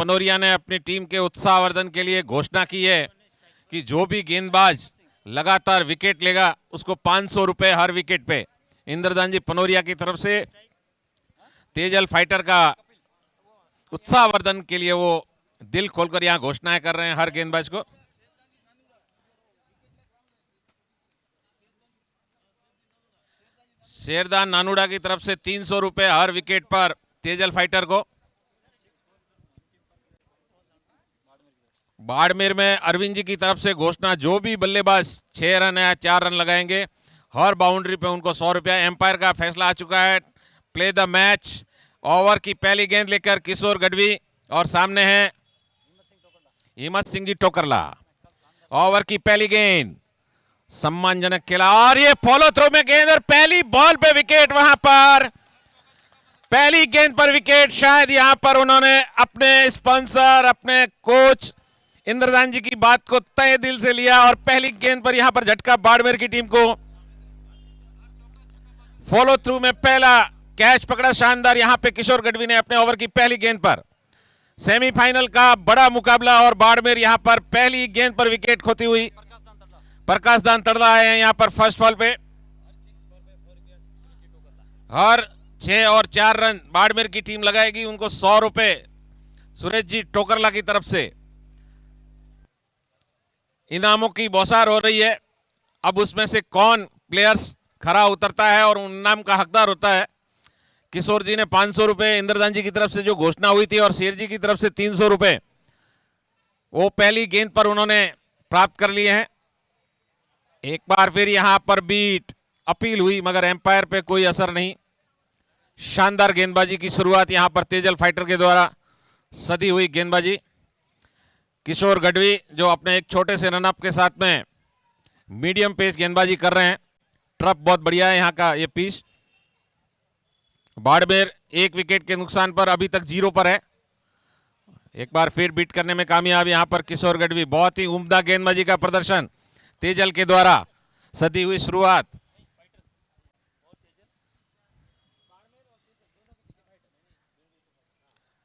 पनोरिया ने अपनी टीम के उत्साहवर्धन के लिए घोषणा की है कि जो भी गेंदबाज लगातार विकेट लेगा उसको 500 रुपए हर विकेट पे। इंद्रदान जी पनोरिया की तरफ से तेजल फाइटर का उत्साहवर्धन के लिए वो दिल खोलकर यहां घोषणाएं कर रहे हैं हर गेंदबाज को। शेरदान नानुड़ा की तरफ से 300 रुपए हर विकेट पर तेजल फाइटर को। बाड़मेर में अरविंद जी की तरफ से घोषणा, जो भी बल्लेबाज 6 रन या 4 रन लगाएंगे हर बाउंड्री पे उनको 100 रुपया। एम्पायर का फैसला आ चुका है। Play the match. ओवर की पहली गेंद लेकर किशोर गढ़वी और सामने है हिम्मत सिंह जी टोकरला। ओवर की पहली गेंद सम्मानजनक खेला और ये फॉलो थ्रो में गेंद और पहली बॉल पे विकेट। वहां पर पहली गेंद पर विकेट। शायद यहां पर उन्होंने अपने स्पॉन्सर, अपने कोच इंद्रदान जी की बात को तय दिल से लिया और पहली गेंद पर यहां पर झटका बाड़मेर की टीम को। फॉलो थ्रू में पहला कैच पकड़ा शानदार यहां पे किशोर गढ़वी ने अपने ओवर की पहली गेंद पर। सेमीफाइनल का बड़ा मुकाबला और बाड़मेर यहां पर पहली गेंद पर विकेट खोती हुई। प्रकाश दान तड़ला आए हैं यहां पर फर्स्ट बॉल पे। हर 6 और 4 रन बाड़मेर की टीम लगाएगी, उनको 100 रुपए सुरेश जी टोकरला की तरफ से। इनामों की बौछार हो रही है। अब उसमें से कौन प्लेयर्स खरा उतरता है और इनाम का हकदार होता है। किशोर जी ने 500 रुपए, इंद्रदान जी की तरफ से जो घोषणा हुई थी और शेर जी की तरफ से 300 रुपए वो पहली गेंद पर उन्होंने प्राप्त कर लिए हैं। एक बार फिर यहां पर बीट अपील हुई मगर एम्पायर पे कोई असर नहीं। शानदार गेंदबाजी की शुरुआत यहां पर तेजल फाइटर के द्वारा सदी हुई गेंदबाजी। किशोर गढ़वी जो अपने एक छोटे से रनअप के साथ में मीडियम पेस गेंदबाजी कर रहे हैं। ट्रप बहुत बढ़िया है यहां का ये पिच। बाड़मेर 1 विकेट के नुकसान पर अभी तक 0 पर है। एक बार फिर बीट करने में कामयाब यहां पर किशोर गढ़वी। बहुत ही उम्दा गेंदबाजी का प्रदर्शन तेजल के द्वारा सदी हुई शुरुआत।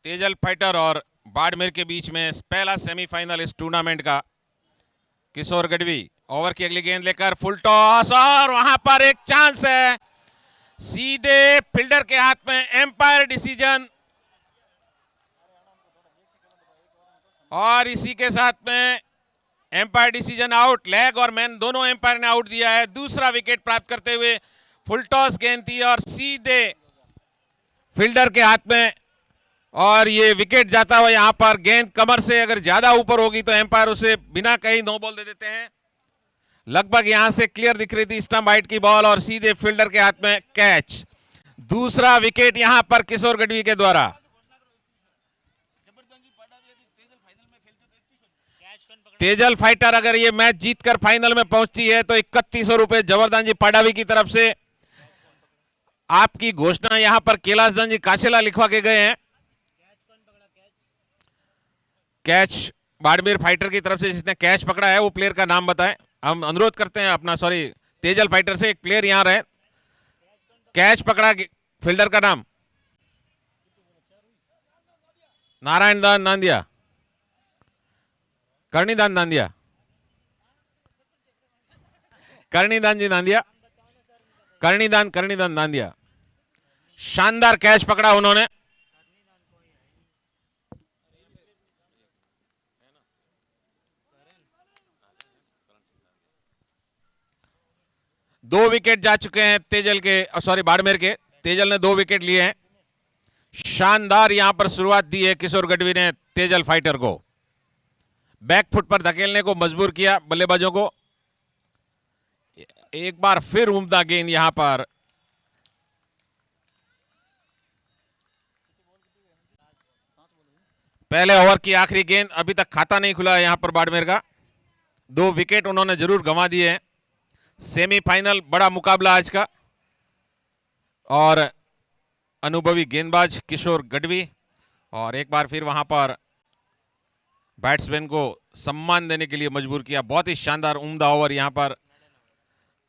तेजल फाइटर और बाड़मेर के बीच में पहला सेमीफाइनल इस टूर्नामेंट का। किशोर गढ़वी ओवर की अगली गेंद लेकर फुल टॉस और वहां पर एक चांस है सीधे फील्डर के हाथ में। एम्पायर डिसीजन और इसी के साथ में एम्पायर डिसीजन आउट। लेग और मैन दोनों एम्पायर ने आउट दिया है। दूसरा विकेट प्राप्त करते हुए फुल टॉस गेंद थी और सीधे फील्डर के हाथ में और ये विकेट जाता हुआ यहां पर। गेंद कमर से अगर ज्यादा ऊपर होगी तो एम्पायर उसे बिना कहीं नो बॉल दे देते हैं। लगभग यहां से क्लियर दिख रही थी स्टंप हाइट की बॉल और सीधे फील्डर के हाथ में कैच। दूसरा विकेट यहां पर किशोर गढ़वी के द्वारा। तेजल फाइटर अगर ये मैच जीतकर फाइनल में पहुंचती है तो 3100 रुपए जबरदान जी पाडावी की तरफ से। आपकी घोषणा यहां पर कैलाशदान जी काशेला लिखवा के गए हैं। कैच बाड़मेर फाइटर की तरफ से जिसने कैच पकड़ा है वो प्लेयर का नाम बताएं। हम अनुरोध करते हैं अपना तेजल फाइटर से एक प्लेयर यहां रहे। कैच पकड़ा फील्डर का नाम नारायण दान नांदिया, कर्णीदान नांदिया, कर्णीदान जी नांदिया, कर्णीदान नांदिया। शानदार कैच पकड़ा उन्होंने। दो विकेट जा चुके हैं तेजल के, बाड़मेर के। तेजल ने 2 विकेट लिए हैं। शानदार यहां पर शुरुआत दी है किशोर गढ़वी ने तेजल फाइटर को। बैकफुट पर धकेलने को मजबूर किया बल्लेबाजों को। एक बार फिर उम्दा गेंद यहां पर। पहले ओवर की आखिरी गेंद, अभी तक खाता नहीं खुला यहां पर बाड़मेर का। 2 विकेट उन्होंने जरूर गंवा दिए हैं। सेमीफाइनल बड़ा मुकाबला आज का और अनुभवी गेंदबाज किशोर गढ़वी और एक बार फिर वहां पर बैट्समैन को सम्मान देने के लिए मजबूर किया। बहुत ही शानदार उम्दा ओवर यहां पर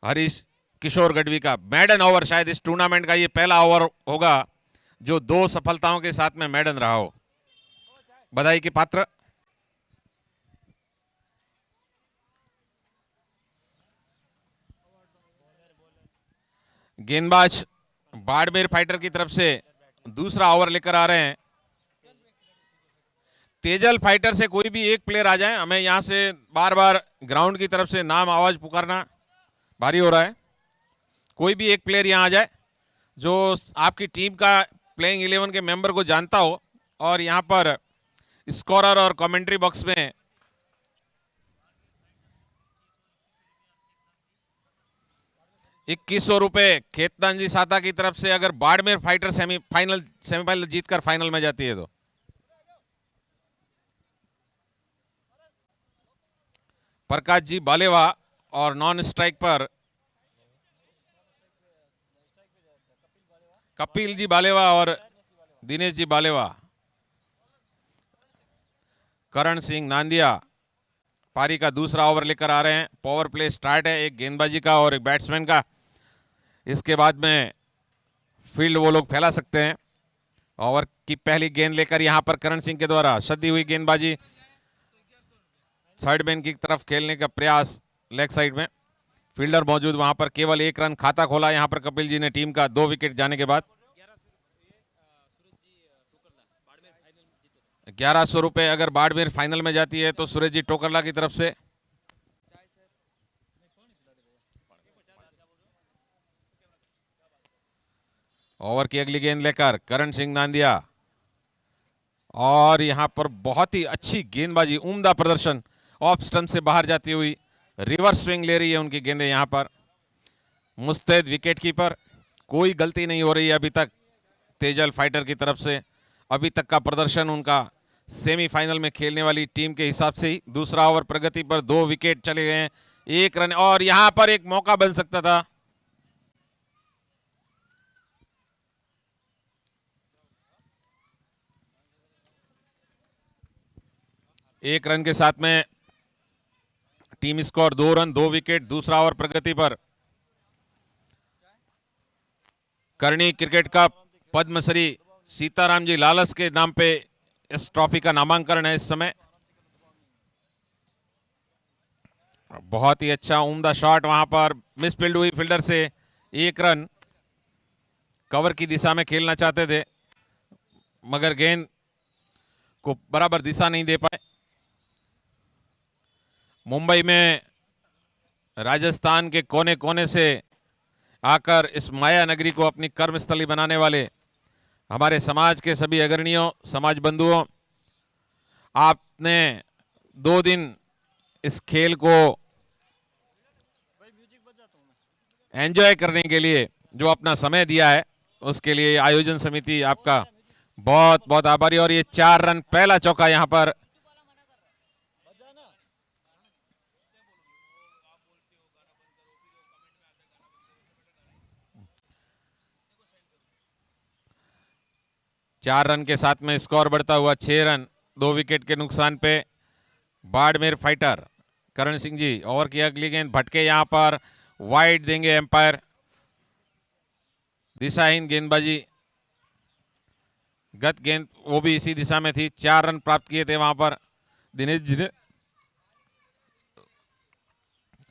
हरीश किशोर गढ़वी का। मैडन ओवर शायद इस टूर्नामेंट का ये पहला ओवर होगा जो 2 सफलताओं के साथ में मैडन रहा हो। बधाई के पात्र। गेंदबाज बाड़मेर फाइटर की तरफ से दूसरा ओवर लेकर आ रहे हैं। तेजल फाइटर से कोई भी एक प्लेयर आ जाए, हमें यहां से बार बार ग्राउंड की तरफ से नाम आवाज पुकारना भारी हो रहा है। कोई भी एक प्लेयर यहां आ जाए जो आपकी टीम का प्लेइंग 11 के मेंबर को जानता हो और यहां पर स्कोरर और कमेंट्री बॉक्स में ₹2100 खेतन जी साता की तरफ से अगर बाड़मेर फाइटर सेमीफाइनल जीतकर फाइनल में जाती है तो। प्रकाश जी बालेवा और नॉन स्ट्राइक पर कपिल जी बालेवा और दिनेश जी बालेवा। करण सिंह नांदिया पारी का दूसरा ओवर लेकर आ रहे हैं। पावर प्ले स्टार्ट है, एक गेंदबाजी का और एक बैट्समैन का। इसके बाद में फील्ड वो लोग फैला सकते हैं। ओवर की पहली गेंद लेकर यहां पर करण सिंह के द्वारा सदी हुई गेंदबाजी, थर्ड मैन की तरफ खेलने का प्रयास लेग साइड में। फील्डर मौजूद वहां पर, केवल एक रन खाता खोला यहां पर कपिल जी ने टीम का 2 विकेट जाने के बाद। ₹1100 अगर बाड़मेर फाइनल में जाती है तो सूरज जी टोकरला की तरफ से। ओवर की अगली गेंद लेकर करण सिंह नांदिया और यहां पर बहुत ही अच्छी गेंदबाजी, उम्दा प्रदर्शन। ऑफ स्टंप से बाहर जाती हुई रिवर्स स्विंग ले रही है उनकी गेंदें यहां पर। मुस्तैद विकेट कीपर, कोई गलती नहीं हो रही है अभी तक तेजल फाइटर की तरफ से। अभी तक का प्रदर्शन उनका सेमीफाइनल में खेलने वाली टीम के हिसाब से ही। दूसरा ओवर प्रगति पर 2 विकेट चले गए हैं, 1 रन और यहां पर एक मौका बन सकता था। एक रन के साथ में टीम स्कोर 2 रन 2 विकेट। दूसरा ओवर प्रगति पर करणी क्रिकेट कप पद्मश्री सीताराम जी लालस के नाम पे इस ट्रॉफी का नामांकन है इस समय। बहुत ही अच्छा उम्दा शॉट, वहां पर मिसफील्ड हुई फील्डर से। 1 रन, कवर की दिशा में खेलना चाहते थे मगर गेंद को बराबर दिशा नहीं दे पाए। मुंबई में राजस्थान के कोने कोने से आकर इस माया नगरी को अपनी कर्मस्थली बनाने वाले हमारे समाज के सभी अग्रणियों, समाज बंधुओं, आपने 2 दिन इस खेल को एंजॉय करने के लिए जो अपना समय दिया है, उसके लिए आयोजन समिति आपका बहुत बहुत आभारी। और ये 4 रन, पहला चौका यहां पर चार रन के साथ में स्कोर बढ़ता हुआ 6 रन 2 विकेट के नुकसान पे बाड़मेर फाइटर। करण सिंह जी, ओवर की अगली गेंद भटके, यहां पर वाइड देंगे एम्पायर। दिशाहीन गेंदबाजी, गत गेंद वो भी इसी दिशा में थी। 4 रन प्राप्त किए थे वहां पर दिनेश जी ने।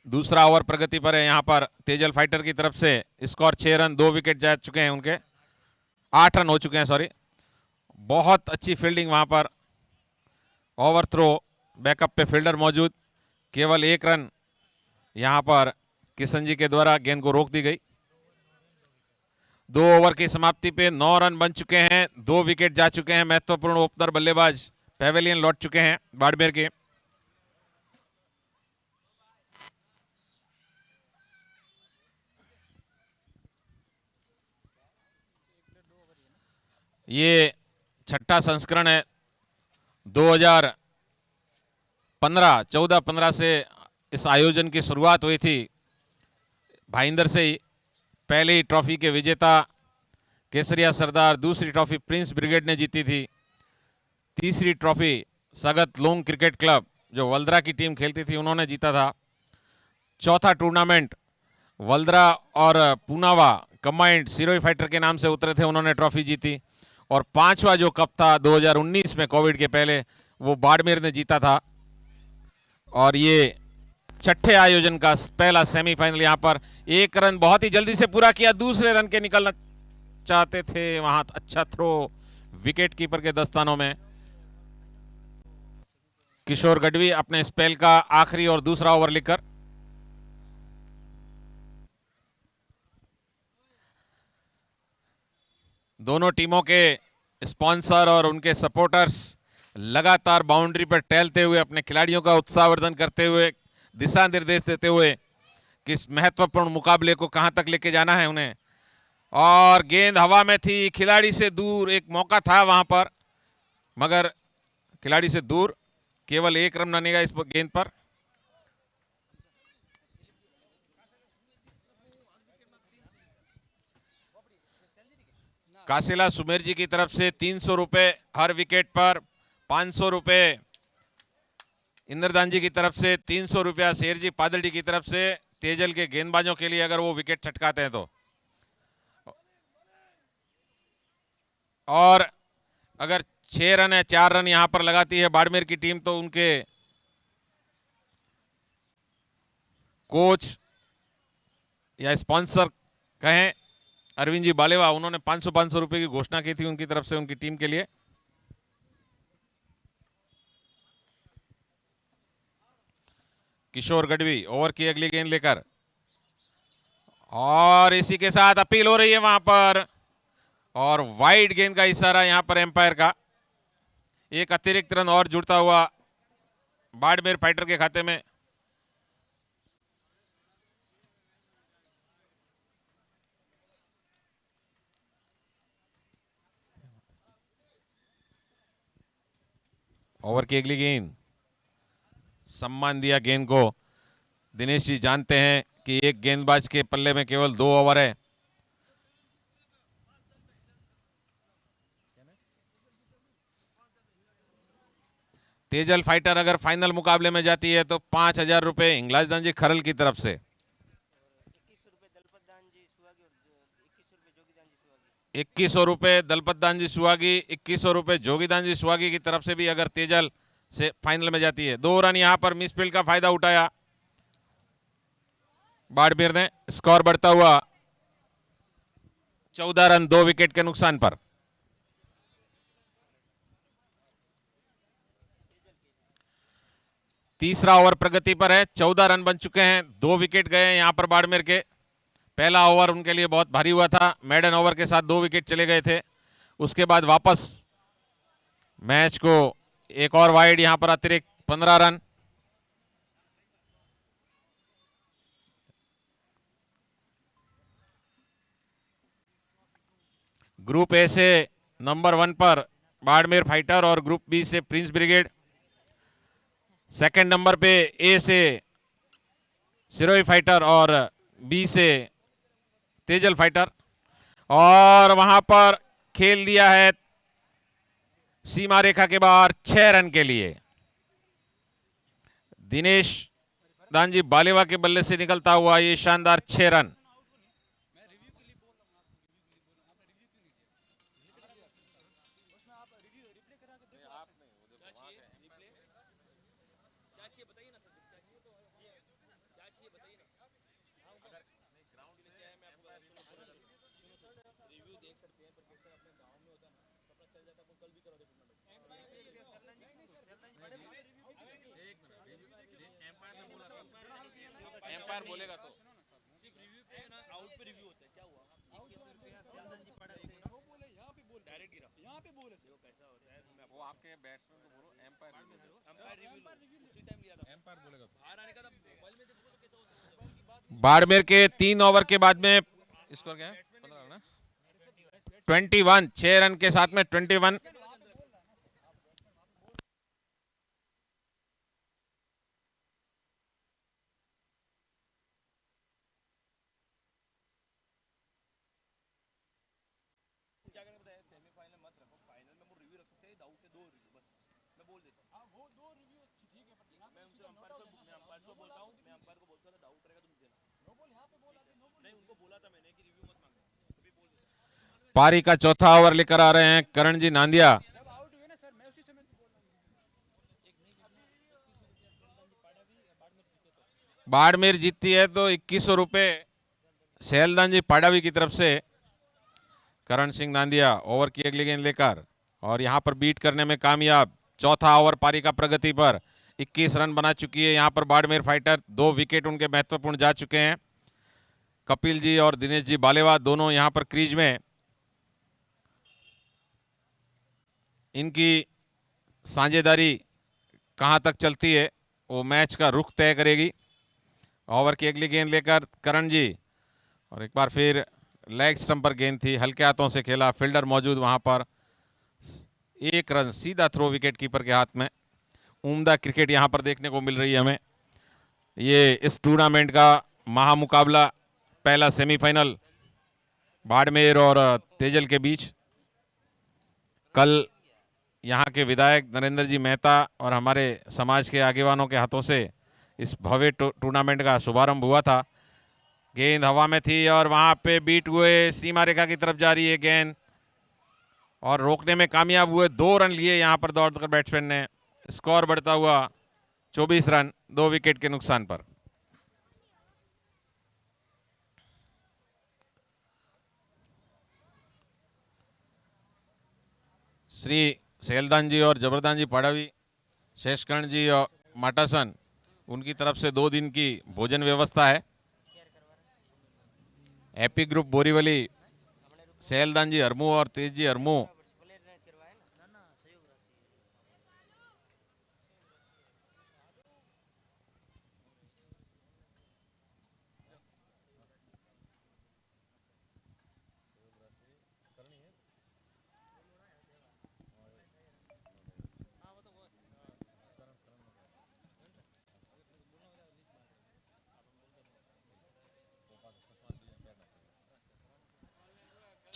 दूसरा ओवर प्रगति पर है यहां पर तेजल फाइटर की तरफ से। स्कोर 6 रन 2 विकेट जा चुके हैं उनके, 8 रन हो चुके हैं, सॉरी। बहुत अच्छी फील्डिंग वहां पर। ओवर थ्रो, बैकअप पे फील्डर मौजूद, केवल 1 रन यहां पर किशन जी के द्वारा गेंद को रोक दी गई। 2 ओवर की समाप्ति पे 9 रन बन चुके हैं, 2 विकेट जा चुके हैं। महत्वपूर्ण ओपनर बल्लेबाज पेवेलियन लौट चुके हैं बाड़मेर के। ये छठा संस्करण है। 2014 से इस आयोजन की शुरुआत हुई थी भाईंदर से ही। पहली ट्रॉफी के विजेता केसरिया सरदार, दूसरी ट्रॉफी प्रिंस ब्रिगेड ने जीती थी, तीसरी ट्रॉफी सगत लोंग क्रिकेट क्लब जो वल्द्रा की टीम खेलती थी उन्होंने जीता था। चौथा टूर्नामेंट वल्द्रा और पूनावा कंबाइंड सिरोही फाइटर के नाम से उतरे थे, उन्होंने ट्रॉफी जीती। और पांचवा जो कप था 2019 में कोविड के पहले, वो बाड़मेर ने जीता था। और ये छठे आयोजन का पहला सेमीफाइनल। यहां पर एक रन बहुत ही जल्दी से पूरा किया, दूसरे रन के निकलना चाहते थे, वहां अच्छा थ्रो विकेट कीपर के दस्तानों में। किशोर गढ़वी अपने स्पेल का आखिरी और दूसरा ओवर लेकर। दोनों टीमों के स्पॉन्सर और उनके सपोर्टर्स लगातार बाउंड्री पर टहलते हुए अपने खिलाड़ियों का उत्साहवर्धन करते हुए, दिशा निर्देश देते हुए कि इस महत्वपूर्ण मुकाबले को कहां तक लेके जाना है उन्हें। और गेंद हवा में थी, खिलाड़ी से दूर, एक मौका था वहां पर, मगर खिलाड़ी से दूर। केवल एक रन बनेगा इस गेंद पर। कासिला सुमेर जी की तरफ से 300 रुपए हर विकेट पर, 500 रुपए इंद्रदान जी की तरफ से, 300 रुपया शेर जी पादड़ी की तरफ से तेजल के गेंदबाजों के लिए अगर वो विकेट छटकाते हैं तो। और अगर 6 रन है, 4 रन यहां पर लगाती है बाड़मेर की टीम, तो उनके कोच या स्पॉन्सर कहें अरविंद जी बालेवा, उन्होंने 500 रुपए की घोषणा की थी उनकी तरफ से उनकी टीम के लिए। किशोर गढ़वी ओवर की अगली गेंद लेकर, और इसी के साथ अपील हो रही है वहां पर, और वाइड गेंद का इशारा यहां पर एम्पायर का। एक अतिरिक्त रन और जुड़ता हुआ बाड़मेर फाइटर के खाते में। ओवर की अगली गेंद, सम्मान दिया गेंद को। दिनेश जी जानते हैं कि एक गेंदबाज के पल्ले में केवल 2 ओवर है। तेजल फाइटर अगर फाइनल मुकाबले में जाती है तो 5,000 रुपए हिंगलाजदान जी खरल की तरफ से, 2100 रुपए दलपत दान जी सुहागी, 2100 रुपए जोगीदान जी सुहागी की तरफ से भी अगर तेजल से फाइनल में जाती है। 2 रन यहां पर मिसफील्ड का फायदा उठाया बाड़मेर ने। स्कोर बढ़ता हुआ 14 रन 2 विकेट के नुकसान पर। तीसरा ओवर प्रगति पर है, 14 रन बन चुके हैं, 2 विकेट गए हैं यहां पर बाड़मेर के। पहला ओवर उनके लिए बहुत भारी हुआ था, मेडन ओवर के साथ 2 विकेट चले गए थे। उसके बाद वापस मैच को एक और वाइड, यहां पर अतिरिक्त 15 रन। ग्रुप ए से नंबर 1 पर बाड़मेर फाइटर और ग्रुप बी से प्रिंस ब्रिगेड। सेकंड नंबर पे ए से सिरोही फाइटर और बी से तेजल फाइटर। और वहां पर खेल दिया है सीमा रेखा के बाहर 6 रन के लिए। दिनेश दानजी बालेवा के बल्ले से निकलता हुआ ये शानदार 6 रन। एम्पायर बोलेगा तो आउट पे रिव्यू होता है, क्या हुआ? डायरेक्ट गिरा, यहाँ पे बोले वो कैसा होता है, वो आपके बैट्समैन को बोलो, एम्पायर रिव्यू उसी टाइम लिया था, एम्पायर बोलेगा तो बाहर आने का था। मोबाइल में देखो तो कैसा होता है। बाड़मेर के 3 ओवर के बाद में स्कोर क्या है? 15 ना, 21, 6 रन के साथ में 21। पारी का चौथा ओवर लेकर आ रहे हैं करण जी नांदिया। बाड़मेर जीतती है तो 2100 रुपए सैलदान जी पाडावी की तरफ से। करण सिंह नांदिया ओवर की अगली गेंद लेकर और यहां पर बीट करने में कामयाब। चौथा ओवर पारी का प्रगति पर 21 रन बना चुकी है यहां पर बाड़मेर फाइटर। 2 विकेट उनके महत्वपूर्ण जा चुके हैं। कपिल जी और दिनेश जी बालेवा दोनों यहां पर क्रीज में। इनकी साझेदारी कहां तक चलती है वो मैच का रुख तय करेगी। ओवर की अगली गेंद लेकर करण जी और एक बार फिर लेग स्टंप पर गेंद थी, हल्के हाथों से खेला, फील्डर मौजूद वहां पर। 1 रन सीधा थ्रो विकेट कीपर के हाथ में। उम्दा क्रिकेट यहां पर देखने को मिल रही है हमें। ये इस टूर्नामेंट का महामुकाबला, पहला सेमीफाइनल बाड़मेर और तेजल के बीच। कल यहां के विधायक नरेंद्र जी मेहता और हमारे समाज के आगेवानों के हाथों से इस भव्य टूर्नामेंट का शुभारंभ हुआ था। गेंद हवा में थी और वहां पे बीट हुए, सीमा रेखा की तरफ जा रही है गेंद और रोकने में कामयाब हुए। 2 रन लिए यहां पर दौड़कर बैट्समैन ने। स्कोर बढ़ता हुआ 24 रन 2 विकेट के नुकसान पर। श्री सैलदान जी और जबरदान जी पाड़ावी, शेषकर्ण जी और माटासन, उनकी तरफ से 2 दिन की भोजन व्यवस्था है। हैप्पी ग्रुप बोरीवली, सैलदान जी हरमू और तेज जी हरमू।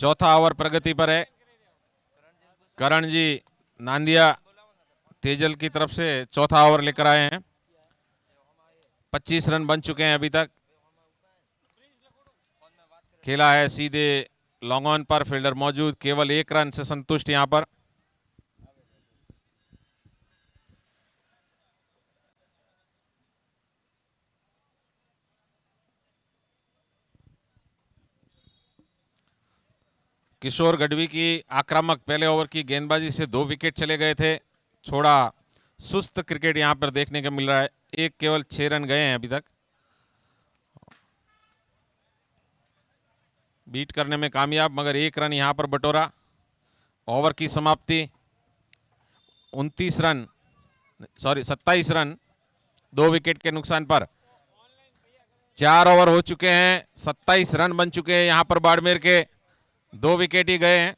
चौथा ओवर प्रगति पर है। करण जी नांदिया तेजल की तरफ से चौथा ओवर लेकर आए हैं। 25 रन बन चुके हैं अभी तक। खेला है सीधे लॉन्ग ऑन पर, फील्डर मौजूद, केवल 1 रन से संतुष्ट यहां पर। किशोर गढ़वी की आक्रामक पहले ओवर की गेंदबाजी से 2 विकेट चले गए थे। थोड़ा सुस्त क्रिकेट यहां पर देखने को मिल रहा है। एक केवल 6 रन गए हैं अभी तक। बीट करने में कामयाब, मगर 1 रन यहां पर बटोरा। ओवर की समाप्ति 27 रन 2 विकेट के नुकसान पर। 4 ओवर हो चुके हैं, 27 रन बन चुके हैं यहां पर बाड़मेर के। 2 विकेट ही गए हैं।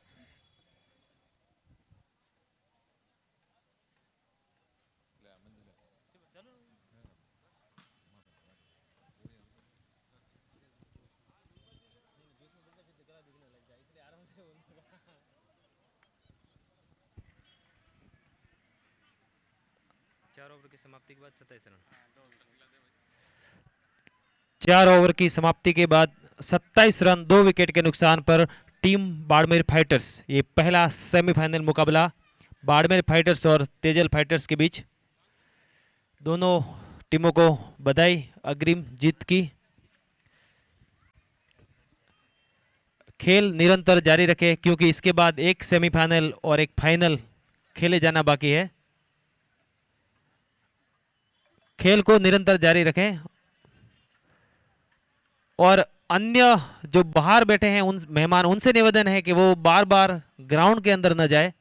चार ओवर की समाप्ति के बाद 27 रन। 4 ओवर की समाप्ति के बाद 27 रन 2 विकेट के नुकसान पर टीम बाड़मेर फाइटर्स। ये पहला सेमीफाइनल मुकाबला बाड़मेर फाइटर्स और तेजल फाइटर्स के बीच। दोनों टीमों को बधाई अग्रिम जीत की। खेल निरंतर जारी रखे क्योंकि इसके बाद एक सेमीफाइनल और एक फाइनल खेले जाना बाकी है। खेल को निरंतर जारी रखें और अन्य जो बाहर बैठे हैं उन मेहमान, उनसे निवेदन है कि वो बार बार ग्राउंड के अंदर न जाए।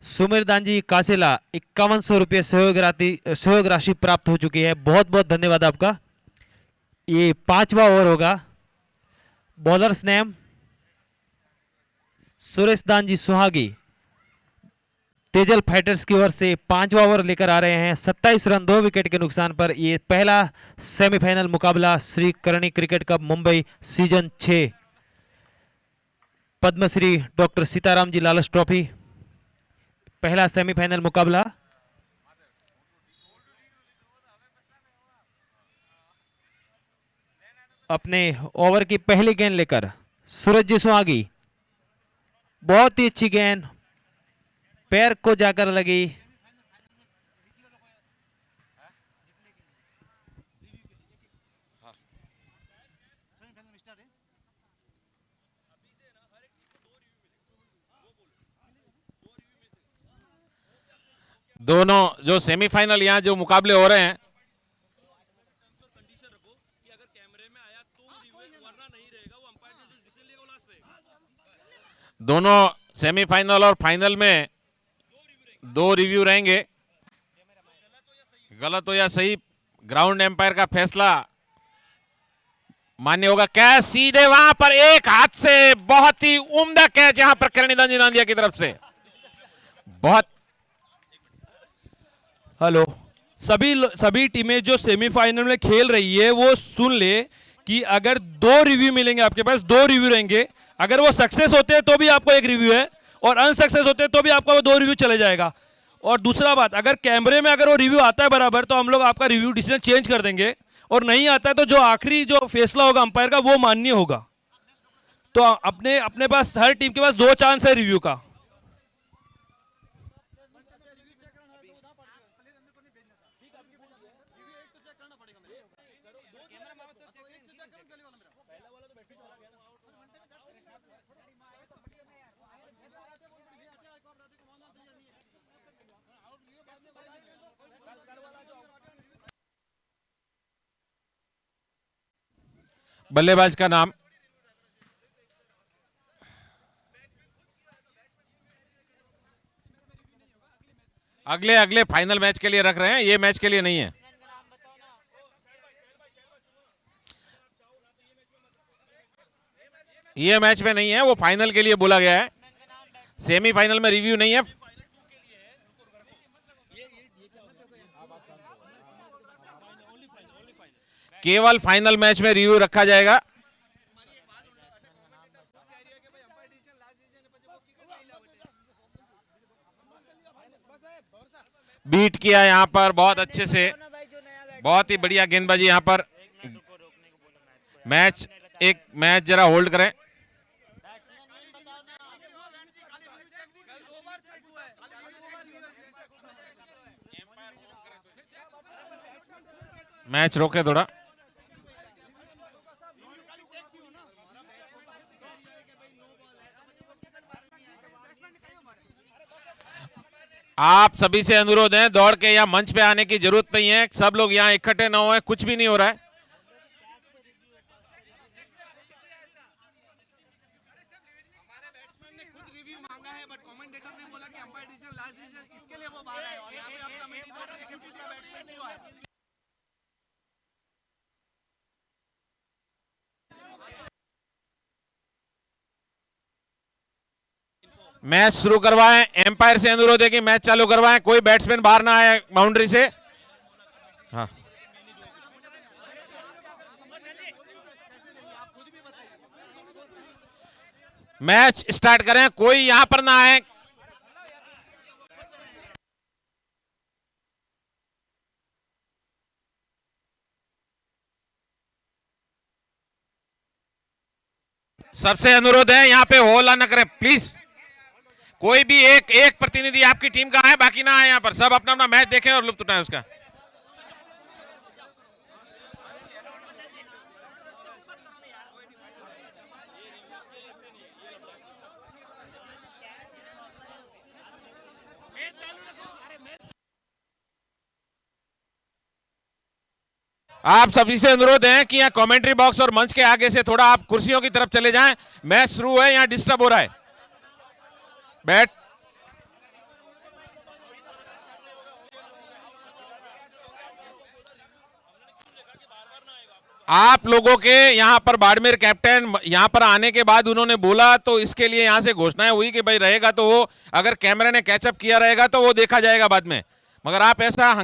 सुमेर दानजी कासेला 5100 रुपये सहयोग राशि प्राप्त हो चुकी है। बहुत बहुत धन्यवाद आपका। ये 5वां ओवर होगा। Bowlers name Suresh Danji Suhagi, Tejal fighters की ओर से 5वां ओवर लेकर आ रहे हैं। 27 रन 2 विकेट के नुकसान पर यह पहला सेमीफाइनल मुकाबला Shri Karni cricket cup Mumbai season 6 Padmashri doctor Sitaram ji Lalas trophy पहला सेमीफाइनल मुकाबला। अपने ओवर की पहली गेंद लेकर सूरज जी सुहागी, बहुत ही अच्छी गेंद, पैर को जाकर लगी। दोनों जो सेमीफाइनल यहाँ जो मुकाबले हो रहे हैं, दोनों सेमीफाइनल और फाइनल में 2 रिव्यू रहेंगे। गलत हो या सही, ग्राउंड एम्पायर का फैसला मान्य होगा। कैच सीधे वहां पर एक हाथ से, बहुत ही उम्दा कैच यहां पर किरणिदान दांदिया की तरफ से। बहुत हेलो, सभी टीमें जो सेमीफाइनल में खेल रही है वो सुन ले कि अगर 2 रिव्यू मिलेंगे, आपके पास 2 रिव्यू रहेंगे। अगर वो सक्सेस होते हैं तो भी आपको 1 रिव्यू है, और अनसक्सेस होते हैं तो भी आपका वो 2 रिव्यू चले जाएगा। और दूसरा बात, अगर कैमरे में अगर वो रिव्यू आता है बराबर तो हम लोग आपका रिव्यू डिसीजन चेंज कर देंगे, और नहीं आता है तो जो आखिरी जो फैसला होगा अंपायर का वो मान्य होगा। तो अपने अपने पास हर टीम के पास 2 चांस है रिव्यू का। बल्लेबाज का नाम अगले फाइनल मैच के लिए रख रहे हैं, ये मैच के लिए नहीं है। ये मैच में नहीं है, वो फाइनल के लिए बोला गया है। सेमीफाइनल में रिव्यू नहीं है। केवल फाइनल मैच में रिव्यू रखा जाएगा। बीट किया यहां पर बहुत अच्छे से, बहुत ही बढ़िया गेंदबाजी यहां पर। मैच जरा होल्ड करें। मैच रोके थोड़ा। आप सभी से अनुरोध है, दौड़ के यहाँ मंच पे आने की जरूरत नहीं है। सब लोग यहाँ इकट्ठे ना हुए, कुछ भी नहीं हो रहा है। मैच शुरू करवाएं। एम्पायर से अनुरोध है कि मैच चालू करवाएं, कोई बैट्समैन बाहर ना आए बाउंड्री से। हाँ, मैच स्टार्ट करें, कोई यहां पर ना आए। सबसे अनुरोध है यहां पे हॉला ना करें प्लीज। कोई भी एक प्रतिनिधि आपकी टीम का है, बाकी ना आए यहां पर। सब अपना अपना मैच देखें और लुत्फ उठाएं उसका। आप सभी से अनुरोध है कि यहाँ कमेंट्री बॉक्स और मंच के आगे से थोड़ा आप कुर्सियों की तरफ चले जाएं। मैच शुरू है, यहाँ डिस्टर्ब हो रहा है। बैट आप लोगों के यहाँ पर बाड़मेर कैप्टन यहाँ पर आने के बाद उन्होंने बोला, तो इसके लिए यहाँ से घोषणाएं हुई कि भाई रहेगा तो वो, अगर कैमरे ने कैचअप किया रहेगा तो वो देखा जाएगा बाद में। मगर आप ऐसा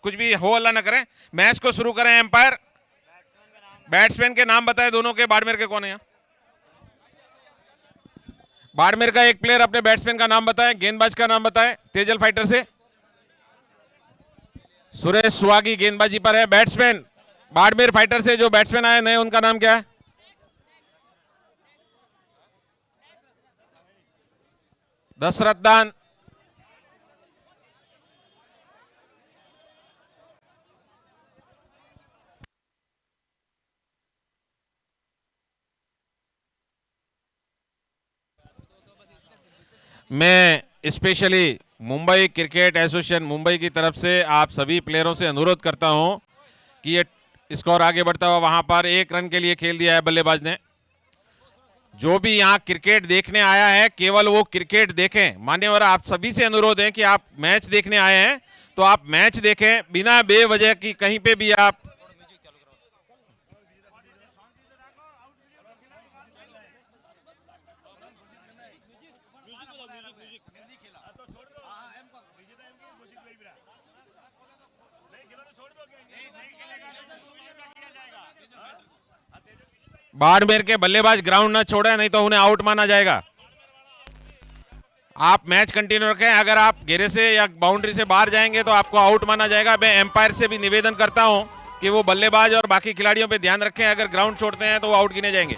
कुछ भी हो अल्लाह ना करें। मैच को शुरू करें। एम्पायर बैट्समैन के नाम बताए दोनों के, बाड़मेर के कौन है यहाँ? बाड़मेर का एक प्लेयर अपने बैट्समैन का नाम बताएं, गेंदबाज का नाम बताएं। तेजल फाइटर से सुरेश सुहागी गेंदबाजी पर है। बैट्समैन बाड़मेर फाइटर से जो बैट्समैन आए नए, उनका नाम क्या है? दशरथ दान। मैं specially Mumbai cricket association Mumbai की तरफ से आप सभी प्लेयरों से अनुरोध करता हूं कि ये स्कोर आगे बढ़ता हुआ वहां पर 1 रन के लिए खेल दिया है बल्लेबाज ने। जो भी यहाँ क्रिकेट देखने आया है केवल वो क्रिकेट देखें। मान्यवर, आप सभी से अनुरोध है कि आप मैच देखने आए हैं तो आप मैच देखें, बिना बेवजह की कहीं पे भी आप बाड़मेर के बल्लेबाज ग्राउंड न छोड़े, नहीं तो उन्हें आउट माना जाएगा। आप मैच कंटिन्यू रखें। अगर आप घेरे से या बाउंड्री से बाहर जाएंगे तो आपको आउट माना जाएगा। मैं एम्पायर से भी निवेदन करता हूं कि वो बल्लेबाज और बाकी खिलाड़ियों पे ध्यान रखें। अगर ग्राउंड छोड़ते हैं तो वो आउट गिने जाएंगे।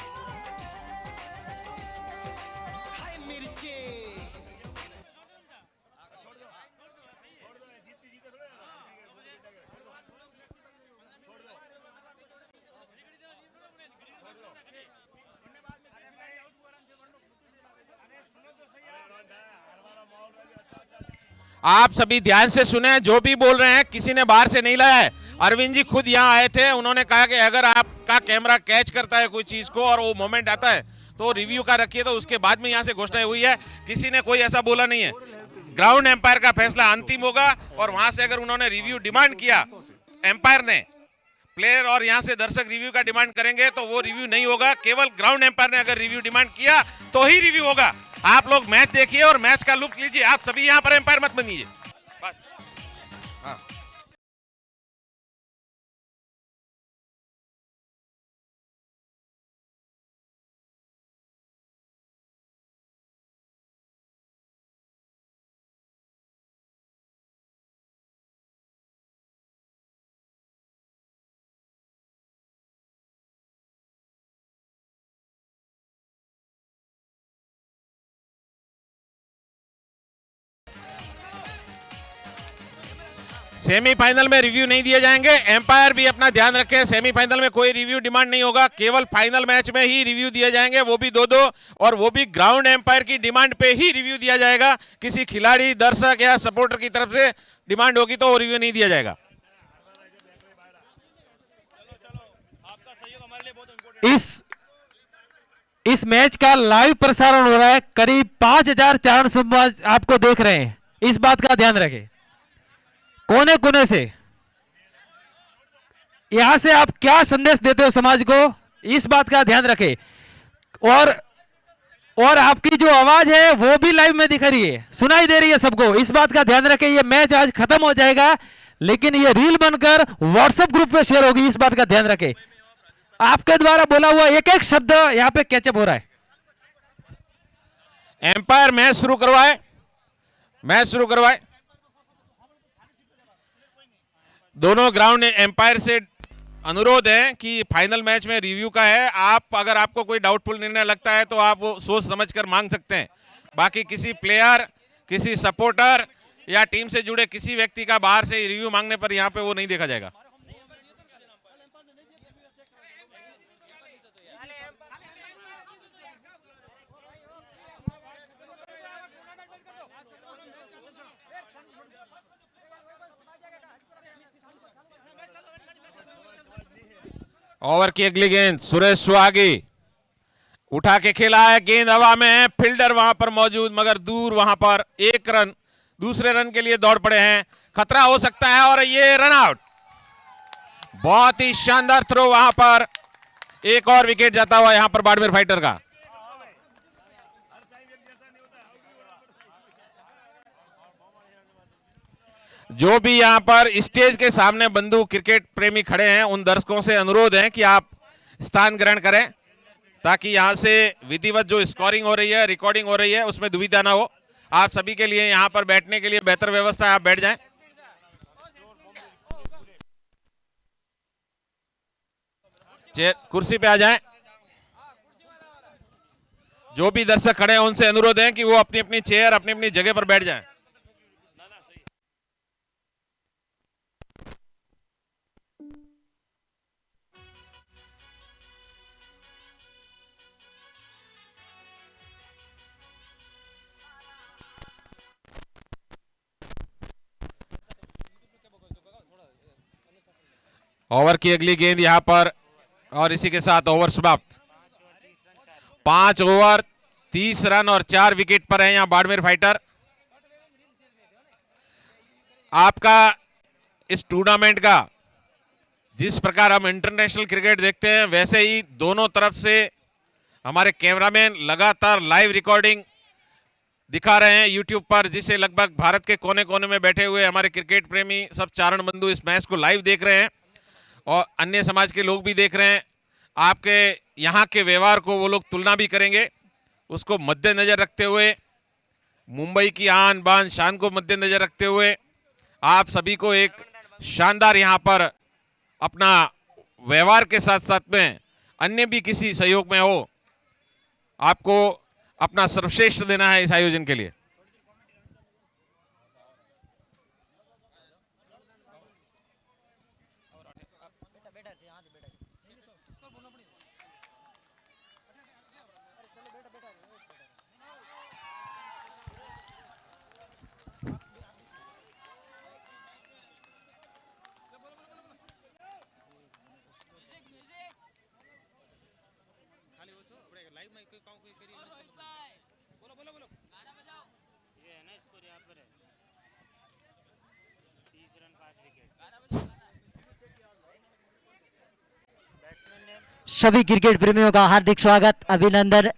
आप सभी ध्यान से सुने, जो भी बोल रहे हैं किसी ने बाहर से नहीं लाया है। अरविंद जी खुद यहाँ आए थे, उन्होंने कहा कि अगर आपका कैमरा कैच करता है कोई चीज को और वो मोमेंट आता है तो रिव्यू का रखिए। तो उसके बाद में यहाँ से घोषणा हुई है, किसी ने कोई ऐसा बोला नहीं है। ग्राउंड एम्पायर का फैसला अंतिम होगा और वहां से अगर उन्होंने रिव्यू डिमांड किया एम्पायर ने, प्लेयर और यहाँ से दर्शक रिव्यू का डिमांड करेंगे तो वो रिव्यू नहीं होगा। केवल ग्राउंड एम्पायर ने अगर रिव्यू डिमांड किया तो ही रिव्यू होगा। आप लोग मैच देखिए और मैच का लुत्फ लीजिए। आप सभी यहाँ पर एम्पायर मत बनिए। हाँ। सेमीफाइनल में रिव्यू नहीं दिए जाएंगे। एम्पायर भी अपना ध्यान रखें, सेमीफाइनल में कोई रिव्यू डिमांड नहीं होगा। केवल फाइनल मैच में ही रिव्यू दिए जाएंगे, वो भी 2-2, और वो भी ग्राउंड एम्पायर की डिमांड पे ही रिव्यू दिया जाएगा। किसी खिलाड़ी, दर्शक या सपोर्टर की तरफ से डिमांड होगी तो वो रिव्यू नहीं दिया जाएगा। इस मैच का लाइव प्रसारण हो रहा है। करीब 5400 आपको देख रहे हैं। इस बात का ध्यान रखें, कोने कोने से। यहां से आप क्या संदेश देते हो समाज को, इस बात का ध्यान रखें। और आपकी जो आवाज है वो भी लाइव में दिख रही है, सुनाई दे रही है सबको। इस बात का ध्यान रखें। ये मैच आज खत्म हो जाएगा लेकिन ये रील बनकर व्हाट्सएप ग्रुप पे शेयर होगी। इस बात का ध्यान रखें। आपके द्वारा बोला हुआ एक एक शब्द यहां पे कैचअप हो रहा है। एम्पायर मैच शुरू करवाए, मैच शुरू करवाए। दोनों ग्राउंड एम्पायर से अनुरोध है कि फाइनल मैच में रिव्यू का है। अगर आपको कोई डाउटफुल निर्णय लगता है तो आप वो सोच समझकर मांग सकते हैं। बाकी किसी प्लेयर, किसी सपोर्टर या टीम से जुड़े किसी व्यक्ति का बाहर से रिव्यू मांगने पर यहाँ पे वो नहीं देखा जाएगा। ओवर की अगली गेंद सुरेश सुहागी उठा के खेला है। गेंद हवा में है, फील्डर वहां पर मौजूद मगर दूर। वहां पर 1 रन, दूसरे रन के लिए दौड़ पड़े हैं। खतरा हो सकता है और ये रन आउट। बहुत ही शानदार थ्रो वहां पर। एक और विकेट जाता हुआ यहां पर बाड़मेर फाइटर का। जो भी यहां पर स्टेज के सामने बंधु क्रिकेट प्रेमी खड़े हैं उन दर्शकों से अनुरोध है कि आप स्थान ग्रहण करें। ताकि यहां से विधिवत जो स्कोरिंग हो रही है, रिकॉर्डिंग हो रही है, उसमें दुविधा ना हो। आप सभी के लिए यहां पर बैठने के लिए बेहतर व्यवस्था है, आप बैठ जाएं। चेयर कुर्सी पे आ जाएं। जो भी दर्शक खड़े हैं उनसे अनुरोध है कि वो अपनी अपनी चेयर अपनी अपनी जगह पर बैठ जाएं। ओवर की अगली गेंद यहां पर और इसी के साथ ओवर समाप्त। 5 ओवर 30 रन और 4 विकेट पर है यहां बाड़मेर फाइटर। आपका इस टूर्नामेंट का जिस प्रकार हम इंटरनेशनल क्रिकेट देखते हैं वैसे ही दोनों तरफ से हमारे कैमरामैन लगातार लाइव रिकॉर्डिंग दिखा रहे हैं यूट्यूब पर, जिसे लगभग भारत के कोने कोने में बैठे हुए हमारे क्रिकेट प्रेमी सब चारण बंधु इस मैच को लाइव देख रहे हैं और अन्य समाज के लोग भी देख रहे हैं। आपके यहाँ के व्यवहार को वो लोग तुलना भी करेंगे, उसको मद्देनजर रखते हुए, मुंबई की आन बान शान को मद्देनजर रखते हुए आप सभी को एक शानदार यहाँ पर अपना व्यवहार के साथ साथ में अन्य भी किसी सहयोग में हो, आपको अपना सर्वश्रेष्ठ देना है इस आयोजन के लिए। सभी क्रिकेट प्रेमियों का हार्दिक स्वागत, अभिनंदन।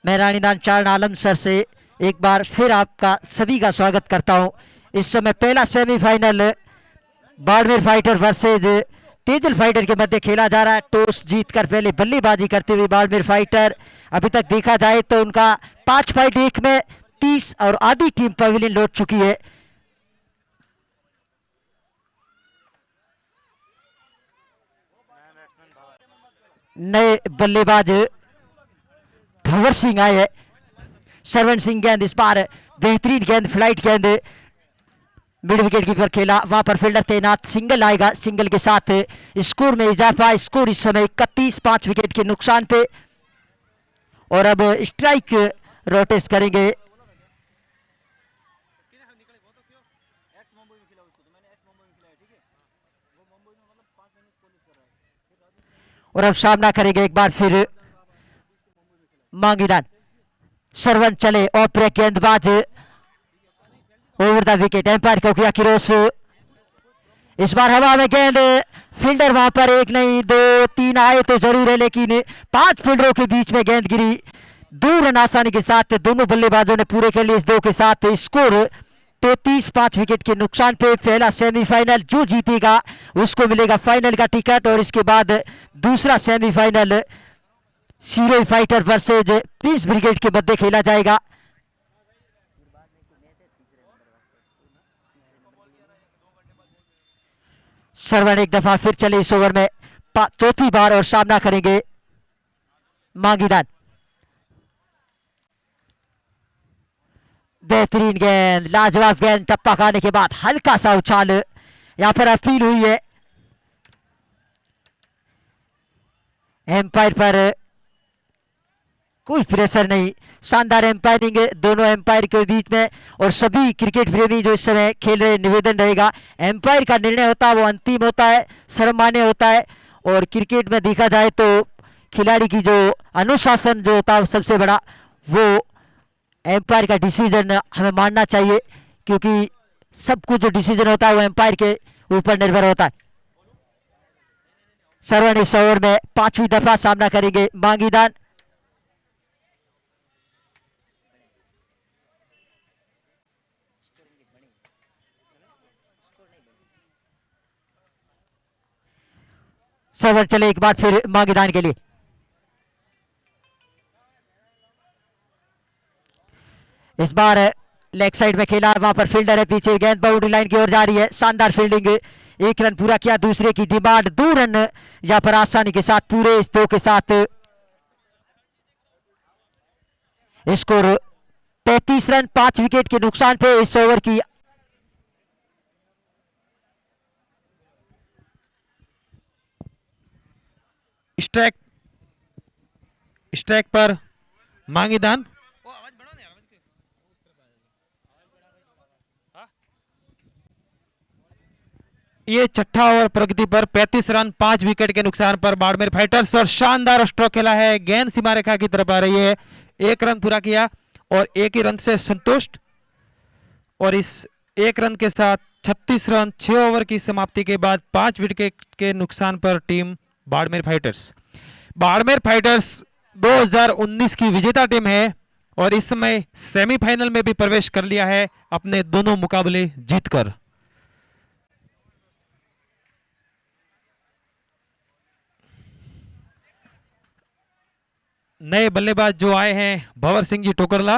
मैं रानीदान चारण आलम सर से एक बार फिर आपका सभी का स्वागत करता हूं। इस समय पहला semifinal Barmer fighter versus Tejal fighter के मध्य खेला जा रहा है। टॉस जीतकर पहले बल्लेबाजी करते हुए बाड़मेर फाइटर, अभी तक देखा जाए तो उनका 5-1 में 30 और आधी टीम पवेलियन लौट चुकी है। नए बल्लेबाज भंवर सिंह आए हैं। सरवण सिंह गेंद इस बार बेहतरीन गेंद, फ्लाइट गेंद मिड विकेट कीपर खेला, वहां पर फील्डर तैनात, सिंगल आएगा, सिंगल के साथ स्कोर में इजाफा। स्कोर इस समय 31, 5 विकेट के नुकसान पे। और अब स्ट्राइक रोटेट करेंगे। और अब सामना करेंगे एक बार फिर मांगीदान। सरवन चले, ओपरे गेंदबाज ओवर द विकेट, एम्पायर को किया क्रॉस। इस बार हवा में गेंद, फील्डर वहां पर 1 नहीं 2 3 आए तो जरूर है, लेकिन 5 फील्डरों के बीच में गेंद गिरी। 2 रन आसानी के साथ दोनों बल्लेबाजों ने पूरे के लिए इस 2 के साथ। स्कोर 33, 5 विकेट के नुकसान पे। पहला सेमीफाइनल जो जीतेगा उसको मिलेगा फाइनल का टिकट, और इसके बाद दूसरा semifinal Sirohi fighter versus Prince brigade के मध्य खेला जाएगा। सरवन एक दफा फिर चले इस ओवर में, चौथी बार, और सामना करेंगे मांगीदान। बेहतरीन गेंद, लाजवाब गेंद, टप्पा खाने के बाद हल्का सा उछाल, यहां पर अपील हुई है एम्पायर पर, कोई प्रेशर नहीं। शानदार एम्पायरिंग दोनों एम्पायर के बीच में। और सभी क्रिकेट प्रेमी जो इस समय खेल रहे, निवेदन रहेगा, एम्पायर का निर्णय होता है वो अंतिम होता है, सर्वमान्य होता है। और क्रिकेट में देखा जाए तो खिलाड़ी की जो अनुशासन जो होता है सबसे बड़ा, वो एम्पायर का डिसीजन हमें मानना चाहिए, क्योंकि सब कुछ जो डिसीजन होता है वो एम्पायर के ऊपर निर्भर होता है। सरवन इस ओवर में 5वीं दफा सामना करेंगे मांगीदान। सरवन चले एक बार फिर मांगीदान के लिए। इस बार लेग साइड में खेला, वहां पर फील्डर है पीछे, गेंद बाउंड्री लाइन की ओर जा रही है, शानदार फील्डिंग, 1 रन पूरा किया, दूसरे की डिमांड 2 रन यहाँ पर आसानी के साथ पूरे इस 2 के साथ स्कोर 35 रन 5 विकेट के नुकसान पे इस ओवर की। स्ट्राइक स्ट्राइक पर मांगीदान। ये छठा ओवर प्रगति पर 35 रन 5 विकेट के नुकसान पर बाड़मेर फाइटर्स और शानदार स्ट्रोक खेला है, गेंद सीमा रेखा की तरफ आ रही है, 1 रन पूरा किया और 1 ही रन से संतुष्ट। और इस 1 रन के साथ 36 रन 6 ओवर की समाप्ति के बाद 5 विकेट के नुकसान पर टीम बाड़मेर फाइटर्स 2019 की विजेता टीम है और इस समय सेमीफाइनल में भी प्रवेश कर लिया है अपने दोनों मुकाबले जीतकर। नए बल्लेबाज जो आए हैं भंवर सिंह जी टोकरला,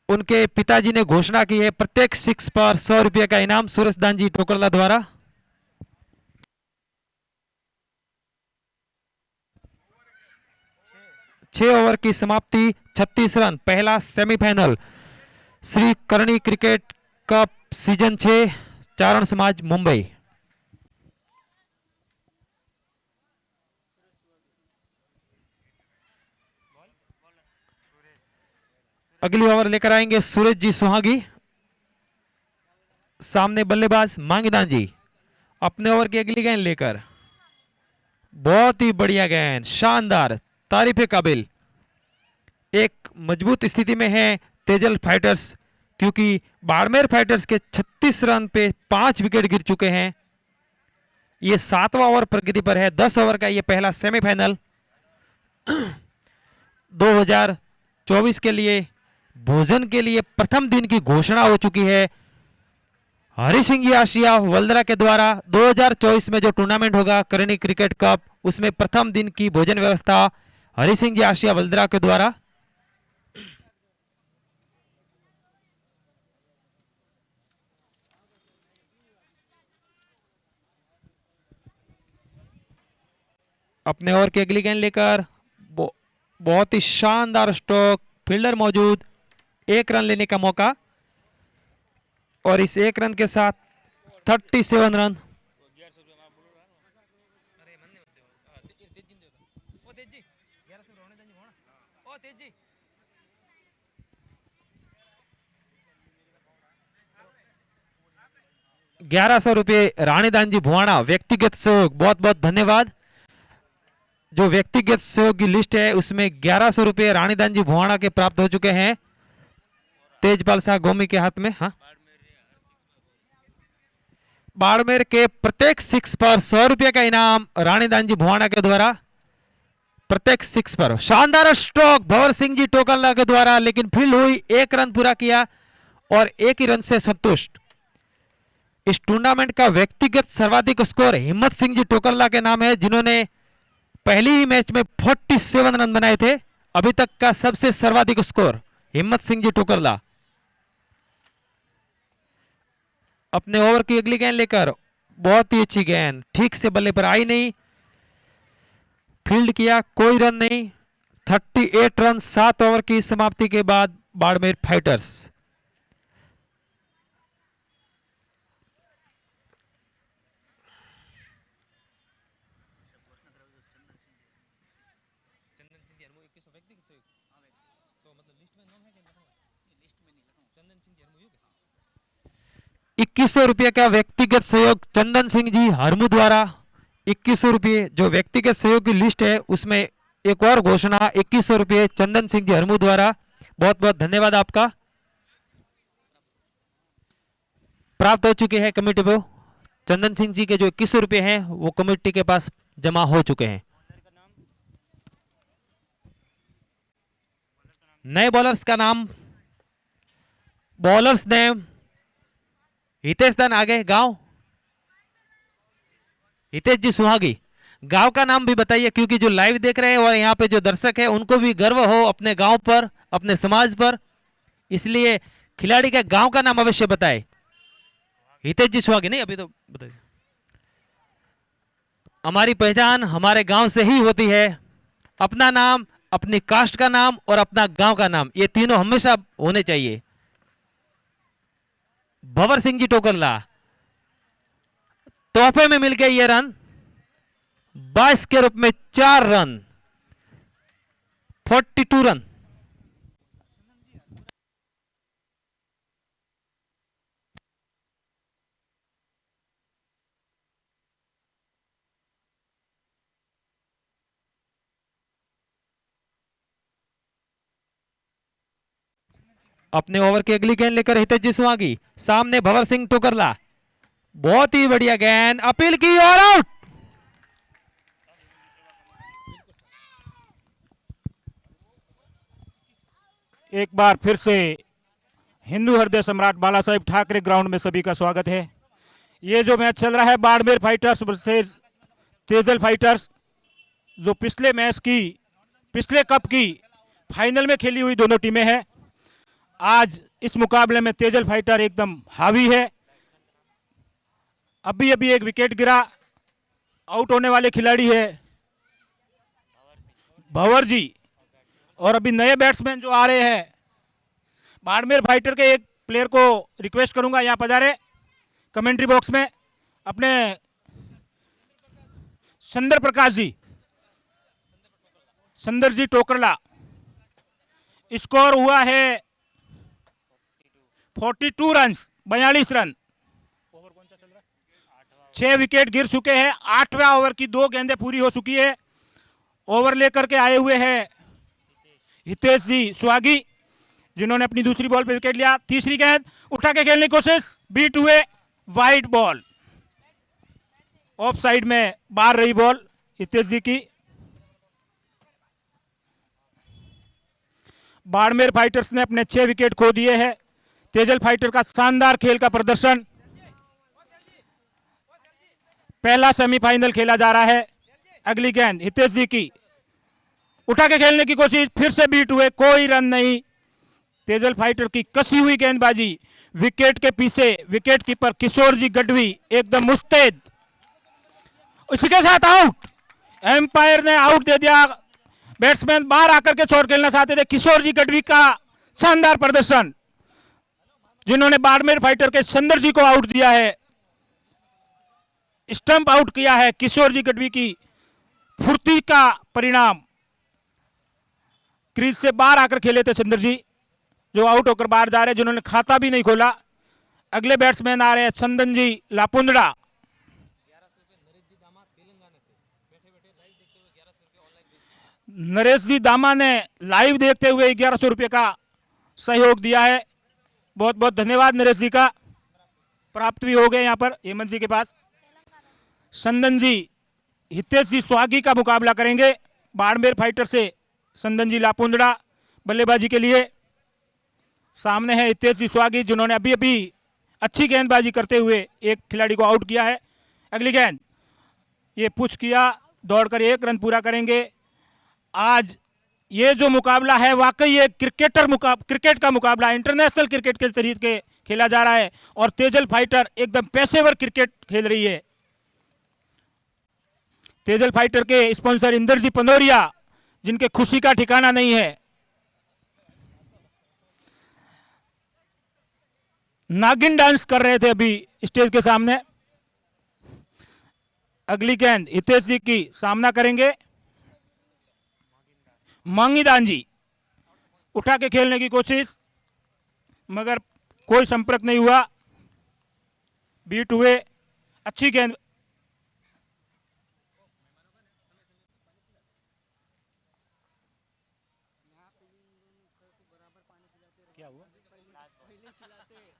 उनके पिताजी ने घोषणा की है प्रत्येक 6 पर 100 रुपये का इनाम सूरजदान जी टोकरला द्वारा। छह ओवर की समाप्ति 36 रन, पहला semifinal Shri Karni cricket cup season 6 चारण समाज मुंबई। अगली ओवर लेकर आएंगे सूरज जी सुहागी, सामने बल्लेबाज मांगीदान जी अपने ओवर की अगली गेंद लेकर। बहुत ही बढ़िया गेंद, शानदार, तारीफे काबिल। एक मजबूत स्थिति में है तेजल फाइटर्स क्योंकि बाड़मेर फाइटर्स के 36 रन पे 5 विकेट गिर चुके हैं। ये 7वां ओवर प्रगति पर है, 10 ओवर का ये पहला सेमीफाइनल 2024 के लिए भोजन के लिए प्रथम दिन की घोषणा हो चुकी है। हरि सिंह जी आशिया वल्दरा के द्वारा 2024 में जो टूर्नामेंट होगा करणी क्रिकेट कप, उसमें प्रथम दिन की भोजन व्यवस्था हरि सिंह जी आशिया वल्दरा के द्वारा। अपने ओवर की अगली गेंद लेकर बहुत ही शानदार स्ट्रोक, फील्डर मौजूद, 1 रन लेने का मौका और इस 1 रन के साथ 37 रन। ₹1100 राणीदान जी भुवाणा व्यक्तिगत सहयोग, बहुत बहुत धन्यवाद। जो व्यक्तिगत सहयोग की लिस्ट है उसमें ₹1100 राणीदान जी भुवाणा के प्राप्त हो चुके हैं तेजपाल शाह गोमी के हाथ में। हाँ, बाड़मेर के प्रत्येक 6 पर 100 रुपये का इनाम राणीदान जी भुवाणा के द्वारा, प्रत्येक 6 पर। शानदार स्ट्रोक भंवर सिंह जी टोकरला के द्वारा, लेकिन फील्ड हुई, 1 रन पूरा किया और 1 ही रन से संतुष्ट। इस टूर्नामेंट का व्यक्तिगत सर्वाधिक स्कोर हिम्मत सिंह जी टोकरला के नाम है, जिन्होंने पहली ही मैच में 47 रन बनाए थे। अभी तक का सबसे सर्वाधिक स्कोर हिम्मत सिंह जी टोकरला। अपने ओवर की अगली गेंद लेकर बहुत ही अच्छी गेंद, ठीक से बल्ले पर आई नहीं, फील्ड किया, कोई रन नहीं। 38 रन 7 ओवर की समाप्ति के बाद बाड़मेर फाइटर्स। ₹2100 का व्यक्तिगत सहयोग चंदन सिंह जी हरमू द्वारा। ₹2100 जो व्यक्तिगत सहयोग की लिस्ट है उसमें एक और घोषणा, ₹2100 चंदन सिंह जी हरमू द्वारा। बहुत बहुत धन्यवाद आपका। प्राप्त हो चुके हैं कमेटी को। चंदन सिंह जी के जो ₹2100 हैं वो कमेटी के पास जमा हो चुके हैं। नए बॉलर्स का नाम, बॉलर्स नेम हितेश दान, आगे गांव हितेश जी सुहागी। गांव का नाम भी बताइए क्योंकि जो लाइव देख रहे हैं और यहाँ पे जो दर्शक है उनको भी गर्व हो अपने गांव पर, अपने समाज पर। इसलिए खिलाड़ी का गांव का नाम अवश्य बताए। हितेश जी सुहागी नहीं, अभी तो बताइए। हमारी पहचान हमारे गांव से ही होती है। अपना नाम, अपनी कास्ट का नाम और अपना गांव का नाम, ये तीनों हमेशा होने चाहिए। भंवर सिंह जी टोकरला, तोहफे में मिल गए ये रन। 22 के रूप में 4 रन, 42 रन। अपने ओवर की अगली गेंद लेकर हितेश जी सुहागी, सामने भंवर सिंह टोकरला, बहुत ही बढ़िया गेंद, अपील की और आउट। एक बार फिर से हिंदू हृदय सम्राट बाला साहेब ठाकरे ग्राउंड में सभी का स्वागत है। ये जो मैच चल रहा है Barmer fighters versus Tejal fighters, जो पिछले कप की फाइनल में खेली हुई दोनों टीमें हैं। आज इस मुकाबले में तेजल फाइटर एकदम हावी है। अभी अभी एक विकेट गिरा, आउट होने वाले खिलाड़ी है भंवर जी, और अभी नए बैट्समैन जो आ रहे हैं बाड़मेर फाइटर के, एक प्लेयर को रिक्वेस्ट करूंगा यहां पधारे कमेंट्री बॉक्स में, अपने संदर प्रकाश जी, संदर जी टोकरला। स्कोर हुआ है 42 रन, 42 रन। 6 विकेट गिर चुके हैं। 8वां ओवर की 2 गेंदें पूरी हो चुकी है। ओवर लेकर के आए हुए हैं हितेश जी सुहागी, जिन्होंने अपनी दूसरी बॉल पे विकेट लिया। तीसरी गेंद उठा के खेलने की कोशिश, बीट हुए, वाइड बॉल, ऑफ साइड में बाहर रही बॉल हितेश जी की। बाड़मेर फाइटर्स ने अपने 6 विकेट खो दिए हैं। तेजल फाइटर का शानदार खेल का प्रदर्शन। पहला सेमीफाइनल खेला जा रहा है। अगली गेंद हितेश जी की, उठा के खेलने की कोशिश, फिर से बीट हुए, कोई रन नहीं। तेजल फाइटर की कसी हुई गेंदबाजी, विकेट के पीछे विकेट कीपर किशोर जी गढ़वी एकदम मुस्तैद। इसके साथ आउट, एम्पायर ने आउट दे दिया। बैट्समैन बाहर आकर के शॉट खेलना चाहते थे। किशोर जी गढ़वी का शानदार प्रदर्शन, जिन्होंने बाड़मेर फाइटर के संदर जी को आउट दिया है, स्टंप आउट किया है। किशोर जी गढ़वी की फुर्ती का परिणाम। क्रीज से बाहर आकर खेले थे संदर जी, जो आउट होकर बाहर जा रहे हैं, जिन्होंने खाता भी नहीं खोला। अगले बैट्समैन आ रहे हैं चंदन जी लापुंदड़ा। नरेश जी दामा ने लाइव देखते हुए 1100 रुपये का सहयोग दिया है। बहुत बहुत धन्यवाद नरेश जी का। प्राप्त भी हो गए यहाँ पर हेमंत जी के पास। चंदन जी हितेश जी सुहागी का मुकाबला करेंगे। बाड़मेर फाइटर से चंदन जी लापुंदड़ा बल्लेबाजी के लिए। सामने है हितेश जी सुहागी, जिन्होंने अभी अभी अच्छी गेंदबाजी करते हुए एक खिलाड़ी को आउट किया है। अगली गेंद ये पुश किया, दौड़कर 1 रन पूरा करेंगे। आज ये जो मुकाबला है वाकई ये क्रिकेट का मुकाबला, इंटरनेशनल क्रिकेट के तरीके खेला जा रहा है, और तेजल फाइटर एकदम पेशेवर क्रिकेट खेल रही है। तेजल फाइटर के स्पॉन्सर इंद्रजी पंदोरिया, जिनके खुशी का ठिकाना नहीं है। नागिन डांस कर रहे थे अभी स्टेज के सामने। अगली गेंद हितेश जी की, सामना करेंगे मांगीदान जी। उठा के खेलने की कोशिश, मगर कोई संपर्क नहीं हुआ, बीट हुए। अच्छी गेंद,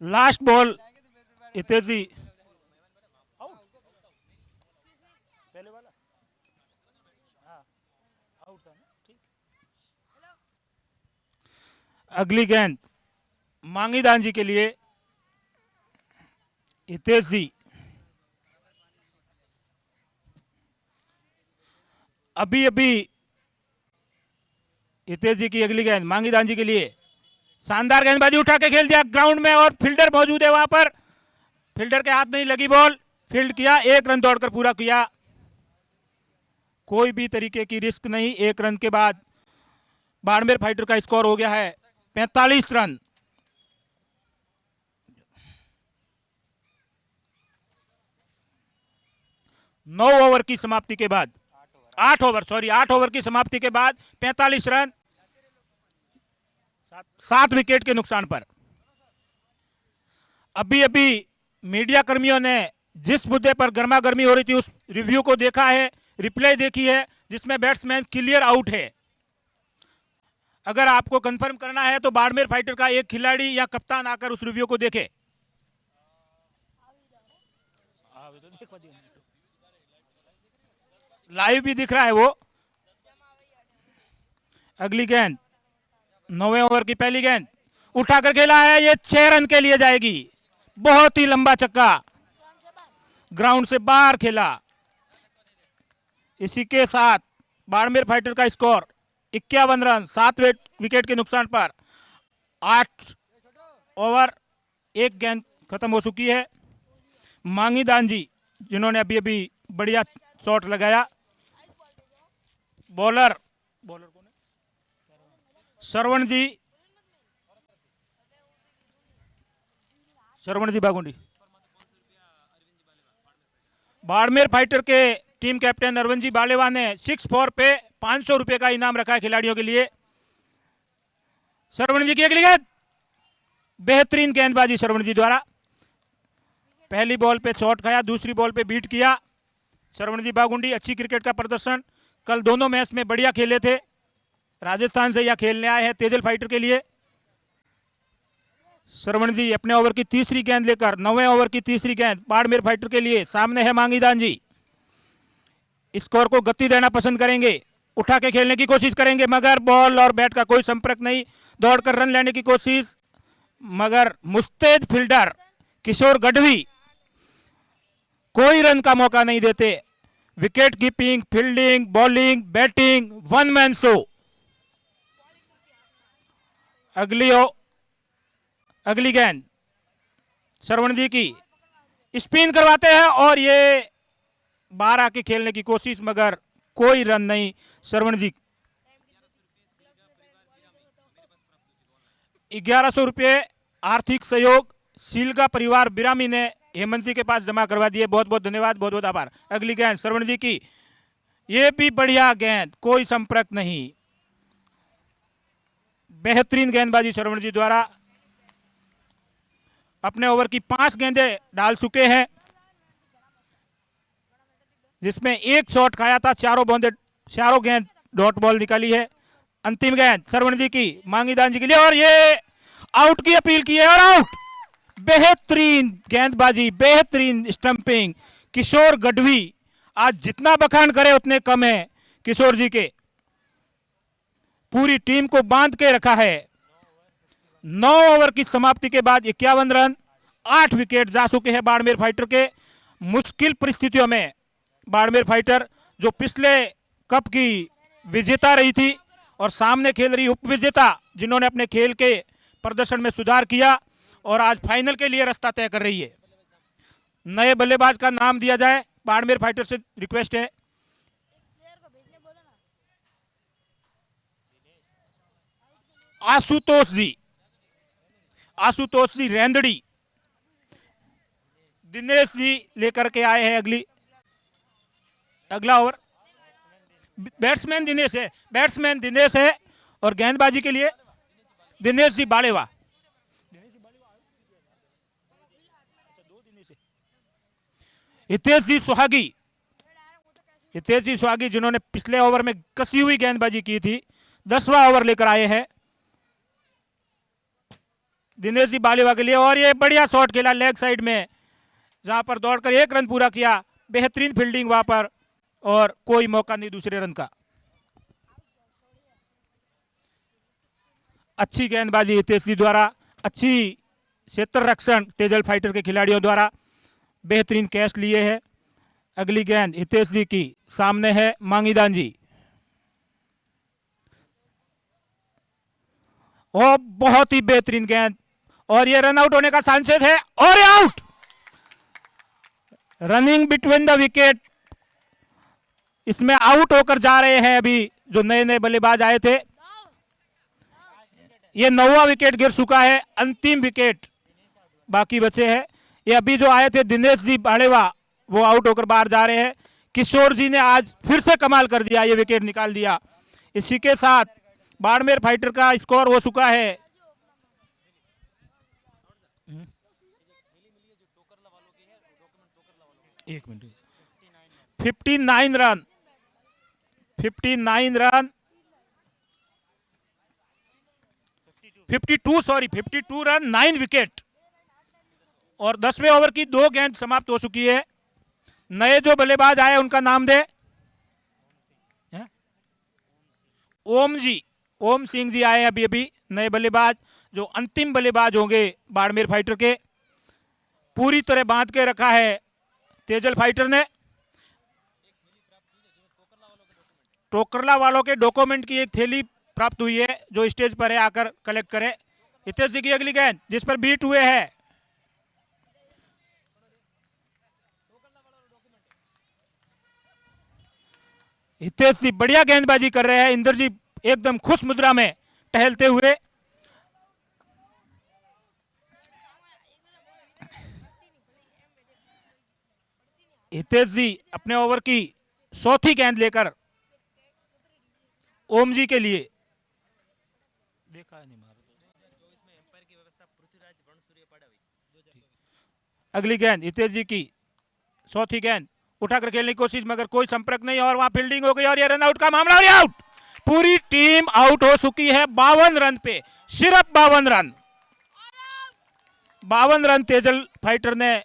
लास्ट बॉल हितेश जी। पहले वाला आउट था ना, ठीक। अगली गेंद मांगीदान जी के लिए, हितेश जी। अभी अभी हितेश जी की अगली गेंद मांगीदान जी के लिए, शानदार गेंदबाजी उठा के खेल दिया ग्राउंड में और फील्डर मौजूद है वहां पर, फील्डर के हाथ नहीं लगी बॉल, फील्ड किया, 1 रन दौड़कर पूरा किया। कोई भी तरीके की रिस्क नहीं, 1 रन के बाद बाड़मेर फाइटर का स्कोर हो गया है 45 रन। नौ ओवर की समाप्ति के बाद 8 ओवर की समाप्ति के बाद 45 रन 7 विकेट के नुकसान पर। अभी अभी मीडिया कर्मियों ने जिस मुद्दे पर गर्मा गर्मी हो रही थी उस रिव्यू को देखा है, रिप्ले देखी है, जिसमें बैट्समैन क्लियर आउट है। अगर आपको कंफर्म करना है तो बाड़मेर फाइटर का एक खिलाड़ी या कप्तान आकर उस रिव्यू को देखे। लाइव भी दिख रहा है वो। अगली गेंद 9वें ओवर की पहली गेंद उठाकर खेला है, ये 6 रन के लिए जाएगी। बहुत ही लंबा छक्का, ग्राउंड से बाहर खेला। इसी के साथ बाड़मेर फाइटर का स्कोर 51 रन 7 विकेट के नुकसान पर। 8 ओवर 1 गेंद खत्म हो चुकी है। मांगी दान जी जिन्होंने अभी अभी बढ़िया शॉट लगाया। बॉलर कौन है? श्रवण जी बागुंडी। बाड़मेर फाइटर के टीम कैप्टन अरविंद जी बालेवा ने 6-4 पे 500 रुपए का इनाम रखा है खिलाड़ियों के लिए। श्रवण जी की अगली गेंद, बेहतरीन गेंदबाजी श्रवण जी द्वारा। पहली बॉल पे शॉट खाया, दूसरी बॉल पे बीट किया। श्रवण जी बागुंडी अच्छी क्रिकेट का प्रदर्शन, कल दोनों मैच में बढ़िया खेले थे। राजस्थान से यह खेलने आए हैं तेजल फाइटर के लिए। श्रवण जी अपने ओवर की तीसरी गेंद लेकर 9वें ओवर की तीसरी गेंद बाड़मेर फाइटर के लिए। सामने है मांगीदान जी, स्कोर को गति देना पसंद करेंगे, उठा के खेलने की कोशिश करेंगे, मगर बॉल और बैट का कोई संपर्क नहीं। दौड़कर रन लेने की कोशिश, मगर मुस्तैद फील्डर किशोर गढ़वी कोई रन का मौका नहीं देते। Wicket keeping, fielding, bowling, batting, one man show. अगली गेंद श्रवण जी की, स्पिन करवाते हैं और ये बाहर आके खेलने की कोशिश, मगर कोई रन नहीं। श्रवण जी 1100 रुपये आर्थिक सहयोग सीलगा परिवार बिरामी ने हेमंत जी के पास जमा करवा दिए। बहुत बहुत धन्यवाद, बहुत बहुत आभार। अगली गेंद श्रवण जी की, ये भी बढ़िया गेंद, कोई संपर्क नहीं। बेहतरीन गेंदबाजी श्रवण जी द्वारा। अपने ओवर की 5 गेंदें डाल चुके हैं, जिसमें 1 शॉट खाया था, चारों गेंद डॉट बॉल निकाली है। अंतिम गेंद श्रवण जी की मांगीदान जी के लिए, और ये आउट की अपील की है और आउट। बेहतरीन गेंदबाजी, बेहतरीन स्टंपिंग किशोर गढ़वी। आज जितना बखान करे उतने कम है किशोर जी के। पूरी टीम को बांध के रखा है। 9 ओवर की समाप्ति के बाद 51 रन 8 विकेट जा चुके हैं बाड़मेर फाइटर के। मुश्किल परिस्थितियों में बाड़मेर फाइटर, जो पिछले कप की विजेता रही थी और सामने खेल रही उप विजेता, जिन्होंने अपने खेल के प्रदर्शन में सुधार किया और आज फाइनल के लिए रास्ता तय कर रही है। नए बल्लेबाज का नाम दिया जाए, बाड़मेर फाइटर से रिक्वेस्ट है। आशुतोष जी रेंदड़ी, दिनेश जी लेकर के आए हैं अगला ओवर। बैट्समैन दिनेश है और गेंदबाजी के लिए दिनेश जी बालेवा। हितेश जी सुहागी जिन्होंने पिछले ओवर में कसी हुई गेंदबाजी की थी, 10वां ओवर लेकर आए हैं दिनेश जी बालेवा के लिए। और ये बढ़िया शॉट खेला लेग साइड में, जहां पर दौड़कर 1 रन पूरा किया। बेहतरीन फील्डिंग वहां पर और कोई मौका नहीं दूसरे रन का। अच्छी गेंदबाजी हितेश जी द्वारा, अच्छी क्षेत्र रक्षण तेजल फाइटर के खिलाड़ियों द्वारा। बेहतरीन कैच लिए है। अगली गेंद हितेश जी की, सामने है मांगीदान जी। और बहुत ही बेहतरीन गेंद, और ये रन आउट होने का चांसेस है, और ये out. Running between the wicket, इसमें आउट होकर जा रहे हैं अभी जो नए नए बल्लेबाज आए थे। ये 9वां विकेट गिर चुका है, अंतिम विकेट बाकी बचे हैं। ये अभी जो आए थे दिनेश जी बाड़ेवा, वो आउट होकर बाहर जा रहे हैं। किशोर जी ने आज फिर से कमाल कर दिया, ये विकेट निकाल दिया। इसी के साथ बाड़मेर फाइटर का स्कोर हो चुका है 59 रन। 59 रन 52 रन 9 विकेट, और 10वें ओवर की 2 गेंद समाप्त हो चुकी है। नए जो बल्लेबाज आए उनका नाम दे। ओम सिंह जी आए अभी अभी नए बल्लेबाज, जो अंतिम बल्लेबाज होंगे बाड़मेर फाइटर के। पूरी तरह बांध के रखा है तेजल फाइटर ने। टोकरला वालों के डॉक्यूमेंट की एक थैली प्राप्त हुई है, जो स्टेज पर है, आकर कलेक्ट करे। हितेश जी की अगली गेंद जिस पर बीट हुए हैं। हितेश जी बढ़िया गेंदबाजी कर रहे हैं। इंद्र जी एकदम खुश मुद्रा में टहलते हुए। हितेश जी अपने ओवर की 4थी गेंद लेकर ओम जी के लिए। देखा नहीं मार। अगली गेंद हितेश जी की 4थी गेंद, उठाकर खेलने की कोशिश, मगर कोई संपर्क नहीं, और वहां फील्डिंग हो गई, और ये रन आउट का मामला, और ये आउट। पूरी टीम आउट हो चुकी है 52 रन पे, सिर्फ 52 रन। 52 रन तेजल फाइटर ने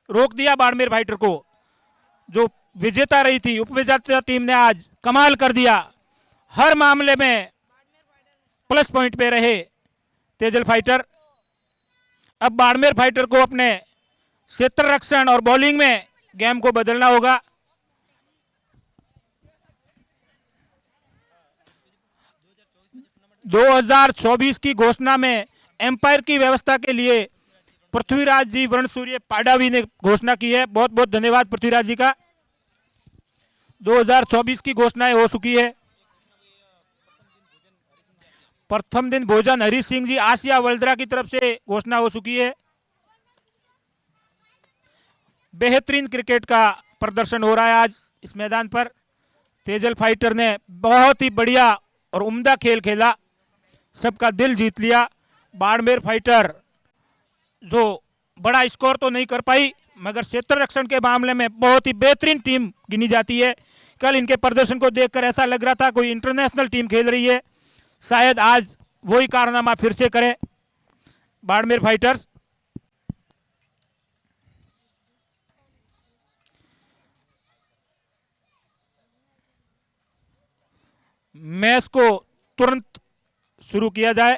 रोक दिया बाड़मेर फाइटर को, जो विजेता रही थी। उपविजेता टीम ने आज कमाल कर दिया, हर मामले में प्लस पॉइंट पे रहे तेजल फाइटर। अब बाड़मेर फाइटर को अपने क्षेत्र रक्षण और बॉलिंग में गेम को बदलना होगा। दो 2024 की घोषणा में एम्पायर की व्यवस्था के लिए पृथ्वीराज जी वर्णसूर्य पाडावी ने घोषणा की है। बहुत बहुत धन्यवाद पृथ्वीराज जी का। 2024 की घोषणाएं हो चुकी है। प्रथम दिन भोजन हरी सिंह जी आसिया वल्द्रा की तरफ से घोषणा हो चुकी है। बेहतरीन क्रिकेट का प्रदर्शन हो रहा है आज इस मैदान पर। तेजल फाइटर ने बहुत ही बढ़िया और उम्दा खेल खेला, सबका दिल जीत लिया। बाड़मेर फाइटर जो बड़ा स्कोर तो नहीं कर पाई, मगर क्षेत्र रक्षण के मामले में बहुत ही बेहतरीन टीम गिनी जाती है। कल इनके प्रदर्शन को देखकर ऐसा लग रहा था कोई इंटरनेशनल टीम खेल रही है। शायद आज वही कारनामा फिर से करे बाड़मेर फाइटर्स। मैच को तुरंत शुरू किया जाए।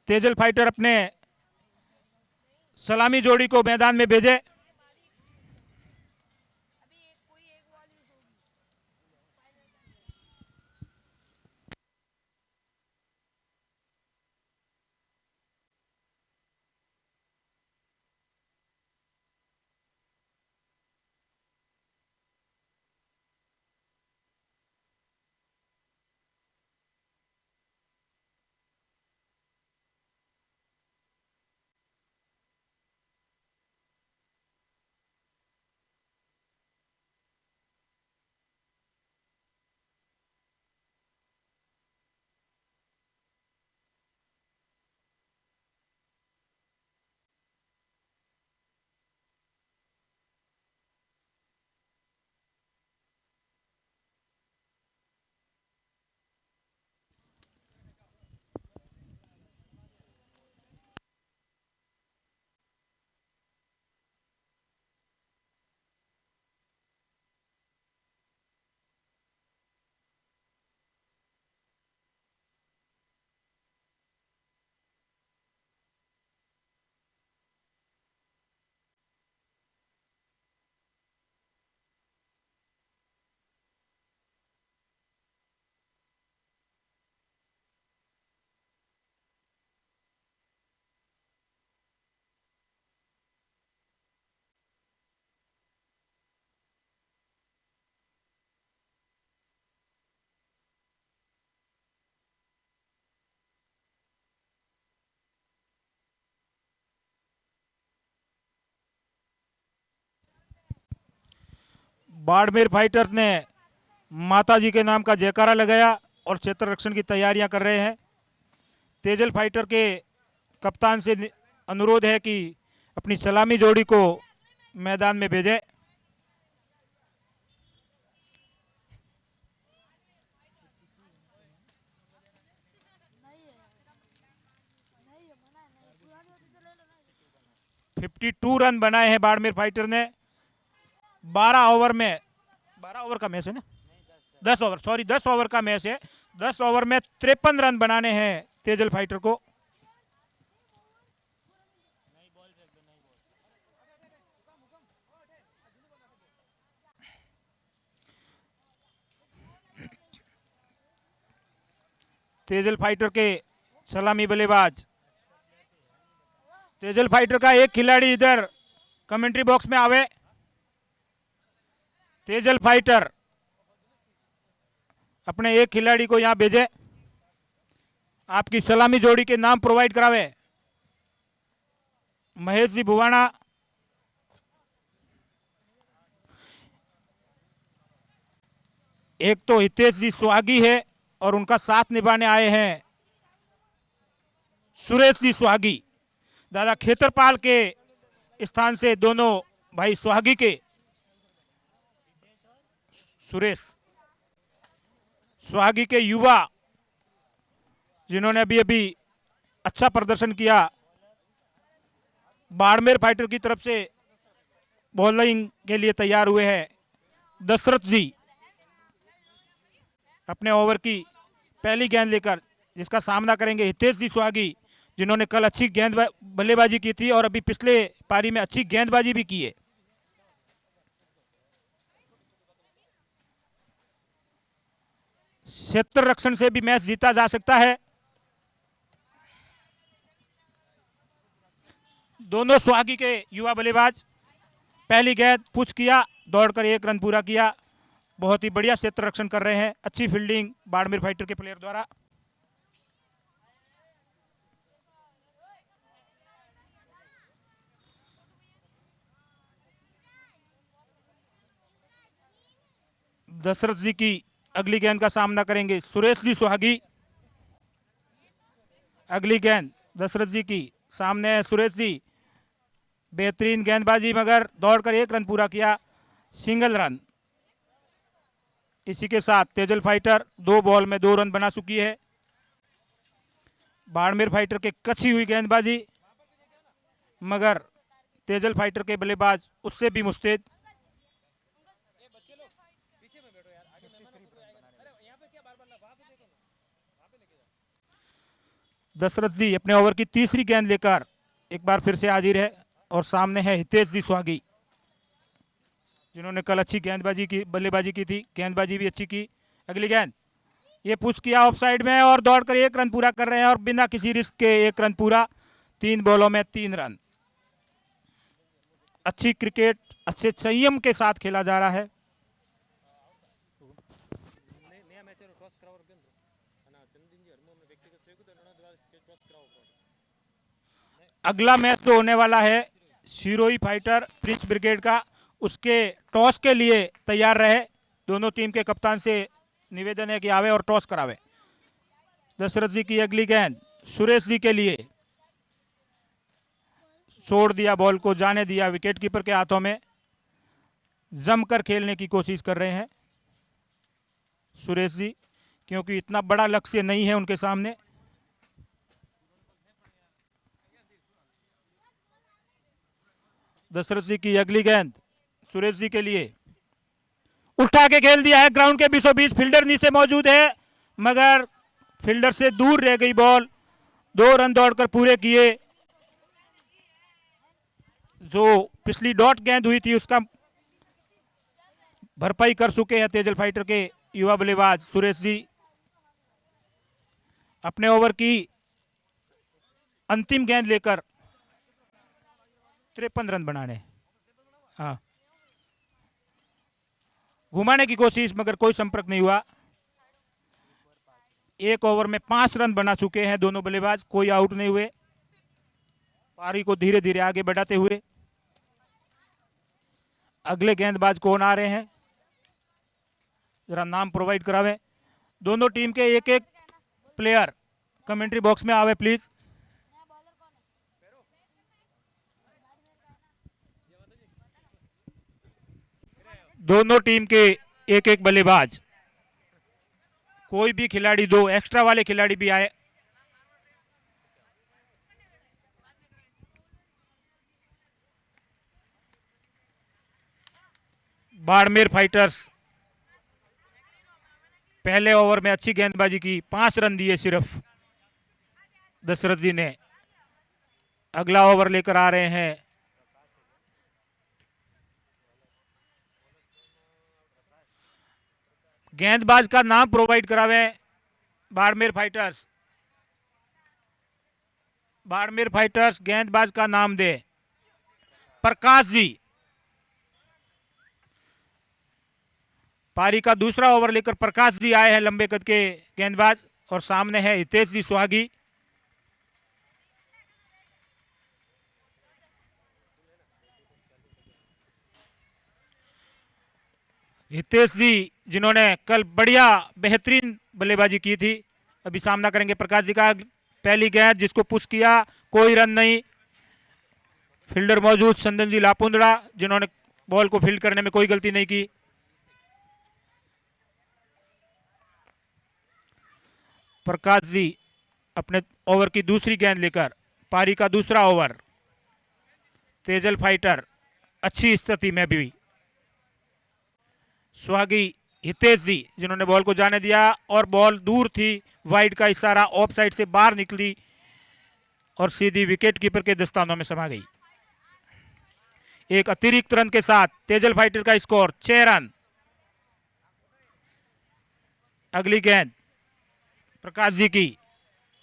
तेजल फाइटर अपने सलामी जोड़ी को मैदान में भेजे। बाड़मेर फाइटर्स ने माता जी के नाम का जयकारा लगाया और क्षेत्र रक्षण की तैयारियां कर रहे हैं। तेजल फाइटर के कप्तान से अनुरोध है कि अपनी सलामी जोड़ी को मैदान में भेजें। फिफ्टी 52 रन बनाए हैं बाड़मेर फाइटर ने। 12 ओवर में, 12 ओवर का मैच है ना, 10 ओवर, सॉरी 10 ओवर का मैच है। 10 ओवर में 53 रन बनाने हैं तेजल फाइटर को। तेजल फाइटर के सलामी बल्लेबाज, तेजल फाइटर का एक खिलाड़ी इधर कमेंट्री बॉक्स में आवे। तेजल फाइटर अपने एक खिलाड़ी को यहां भेजे, आपकी सलामी जोड़ी के नाम प्रोवाइड करावे। महेश जी भुवाना, एक तो हितेश जी सुहागी है और उनका साथ निभाने आए हैं सुरेश जी सुहागी। दादा खेतरपाल के स्थान से दोनों भाई सुहागी के सुरेश सुहागी के युवा जिन्होंने अभी अभी अच्छा प्रदर्शन किया, बाड़मेर फाइटर की तरफ से बॉलिंग के लिए तैयार हुए हैं। दशरथ जी अपने ओवर की पहली गेंद लेकर जिसका सामना करेंगे हितेश जी सुहागी, जिन्होंने कल अच्छी गेंद बल्लेबाजी की थी और अभी पिछले पारी में अच्छी गेंदबाजी भी की है। क्षेत्र रक्षण से भी मैच जीता जा सकता है। दोनों सुहागी के युवा बल्लेबाज, पहली गेंद पुश किया, दौड़कर 1 रन पूरा किया। बहुत ही बढ़िया क्षेत्र रक्षण कर रहे हैं, अच्छी फील्डिंग बाड़मेर फाइटर के प्लेयर द्वारा। दशरथ जी की अगली गेंद का सामना करेंगे सुरेश जी सुहागी। अगली गेंद दशरथ जी की सामने है सुरेश जी, बेहतरीन गेंदबाजी मगर दौड़कर 1 रन पूरा किया, सिंगल रन। इसी के साथ तेजल फाइटर 2 बॉल में 2 रन बना चुकी है। बाड़मेर फाइटर के कच्ची हुई गेंदबाजी मगर तेजल फाइटर के बल्लेबाज उससे भी मुस्तैद। दशरथ जी अपने ओवर की तीसरी गेंद लेकर एक बार फिर से हाजिर है और सामने है हितेश जी सुहागी, जिन्होंने कल अच्छी गेंदबाजी की, बल्लेबाजी की थी, गेंदबाजी भी अच्छी की। अगली गेंद ये पुश किया ऑफ साइड में और दौड़कर 1 रन पूरा कर रहे हैं और बिना किसी रिस्क के 1 रन पूरा, 3 बॉलों में 3 रन। अच्छी क्रिकेट अच्छे संयम के साथ खेला जा रहा है। अगला मैच तो होने वाला है सिरोही फाइटर प्रिंस ब्रिगेड का, उसके टॉस के लिए तैयार रहे। दोनों टीम के कप्तान से निवेदन है कि आवे और टॉस करावे। दशरथ जी की अगली गेंद सुरेश जी के लिए, छोड़ दिया बॉल को, जाने दिया विकेट कीपर के हाथों में। जमकर खेलने की कोशिश कर रहे हैं सुरेश जी, क्योंकि इतना बड़ा लक्ष्य नहीं है उनके सामने। दशरथ जी की अगली गेंद सुरेश जी के लिए, उठा के खेल दिया है ग्राउंड के बीचों बीच, फील्डर नीचे मौजूद है मगर फील्डर से दूर रह गई बॉल। 2 रन दौड़कर पूरे किए। जो पिछली डॉट गेंद हुई थी उसका भरपाई कर चुके हैं तेजल फाइटर के युवा बल्लेबाज सुरेश जी। अपने ओवर की अंतिम गेंद लेकर 53 रन बनाने, हाँ, घुमाने की कोशिश मगर कोई संपर्क नहीं हुआ। 1 ओवर में 5 रन बना चुके हैं दोनों बल्लेबाज, कोई आउट नहीं हुए। पारी को धीरे धीरे आगे बढ़ाते हुए अगले गेंदबाज कौन आ रहे हैं जरा नाम प्रोवाइड करावें। दोनों टीम के एक एक प्लेयर कमेंट्री बॉक्स में आवे प्लीज। दोनों टीम के एक एक बल्लेबाज, कोई भी खिलाड़ी, दो एक्स्ट्रा वाले खिलाड़ी भी आए। बाड़मेर फाइटर्स पहले ओवर में अच्छी गेंदबाजी की, 5 रन दिए सिर्फ दशरथ जी ने। अगला ओवर लेकर आ रहे हैं गेंदबाज का नाम प्रोवाइड करावे बाड़मेर फाइटर्स। बाड़मेर फाइटर्स गेंदबाज का नाम दे। प्रकाश जी पारी का दूसरा ओवर लेकर प्रकाश जी आए हैं, लंबे कद के गेंदबाज, और सामने है हितेश जी सुहागी। हितेश जी जिन्होंने कल बढ़िया बेहतरीन बल्लेबाजी की थी, अभी सामना करेंगे प्रकाश जी का। पहली गेंद जिसको पुश किया, कोई रन नहीं। फील्डर मौजूद संदन जी लापुंदड़ा, जिन्होंने बॉल को फील्ड करने में कोई गलती नहीं की। प्रकाश जी अपने ओवर की दूसरी गेंद लेकर, पारी का दूसरा ओवर। तेजल फाइटर अच्छी स्थिति में भी। सुहागी हितेश जी जिन्होंने बॉल को जाने दिया, और बॉल दूर थी, वाइड का इशारा, ऑफ साइड से बाहर निकली और सीधी विकेट कीपर के दस्तानों में समा गई। एक अतिरिक्त रन के साथ तेजल फाइटर का स्कोर 6 रन। अगली गेंद प्रकाश जी की,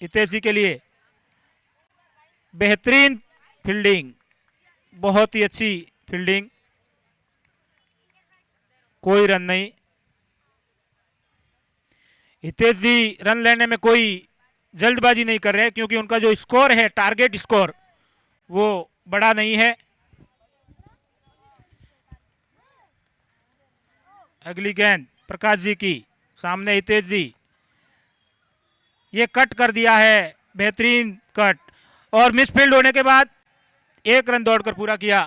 हितेश जी के लिए बेहतरीन फील्डिंग, बहुत ही अच्छी फील्डिंग, कोई रन नहीं। हितेश जी रन लेने में कोई जल्दबाजी नहीं कर रहे, क्योंकि उनका जो स्कोर है, टारगेट स्कोर, वो बड़ा नहीं है। अगली गेंद प्रकाश जी की, सामने हितेश जी, ये कट कर दिया है, बेहतरीन कट, और मिसफील्ड होने के बाद 1 रन दौड़कर पूरा किया।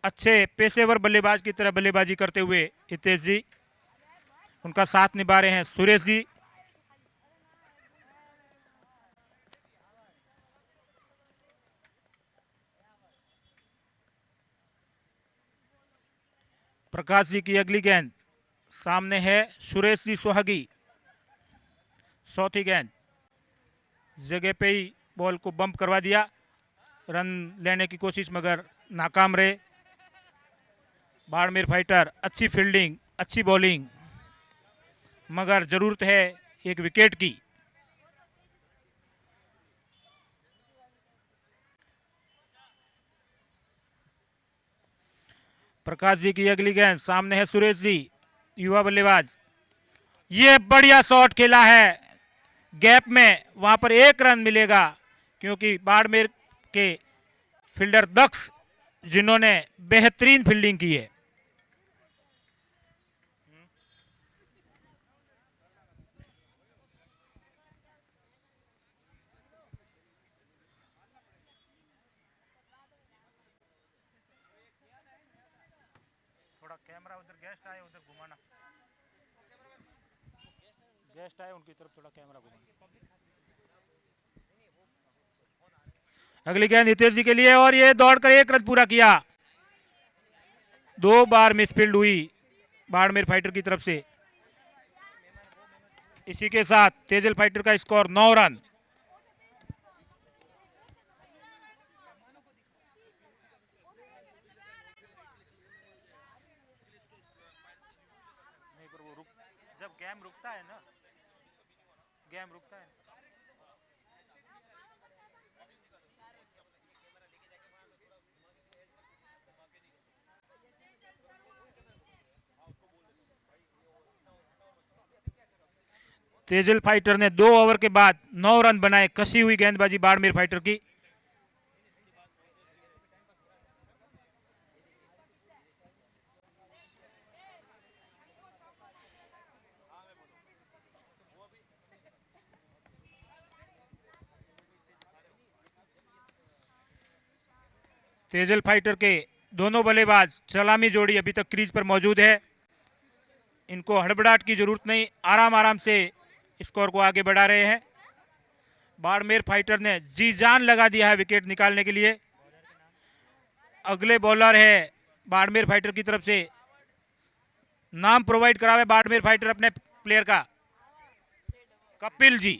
अच्छे पेशेवर बल्लेबाज की तरह बल्लेबाजी करते हुए हितेश जी, उनका साथ निभा रहे हैं सुरेश जी। प्रकाश जी की अगली गेंद, सामने है सुरेश जी सुहागी। चौथी गेंद जगह पे ही बॉल को बम्प करवा दिया, रन लेने की कोशिश मगर नाकाम रहे। बाड़मेर फाइटर अच्छी फील्डिंग, अच्छी बॉलिंग, मगर जरूरत है एक विकेट की। प्रकाश जी की अगली गेंद, सामने है सुरेश जी, युवा बल्लेबाज। ये बढ़िया शॉट खेला है गैप में, वहां पर 1 रन मिलेगा, क्योंकि बाड़मेर के फील्डर दक्ष जिन्होंने बेहतरीन फील्डिंग की है। थोड़ा कैमरा उधर, गेस्ट आए उधर घुमाना, गेस्ट आए उनकी तरफ थोड़ा कैमरा घुमाना। अगली गेंद हितेश जी के लिए, और ये दौड़कर 1 रन पूरा किया। 2 बार मिसफील्ड हुई बाड़मेर फाइटर की तरफ से। इसी के साथ तेजल फाइटर का स्कोर 9 रन। जब गेम रुकता है ना, गेम रुकता है। तेजल फाइटर ने 2 ओवर के बाद 9 रन बनाए। कसी हुई गेंदबाजी बाड़मेर फाइटर की। तेजल फाइटर के दोनों बल्लेबाज सलामी जोड़ी अभी तक क्रीज पर मौजूद है। इनको हड़बड़ाहट की जरूरत नहीं, आराम आराम से स्कोर को आगे बढ़ा रहे हैं। बाड़मेर फाइटर ने जी जान लगा दिया है विकेट निकालने के लिए। अगले बॉलर है बाड़मेर फाइटर की तरफ से, नाम प्रोवाइड करा है बाड़मेर फाइटर अपने प्लेयर का, कपिल जी।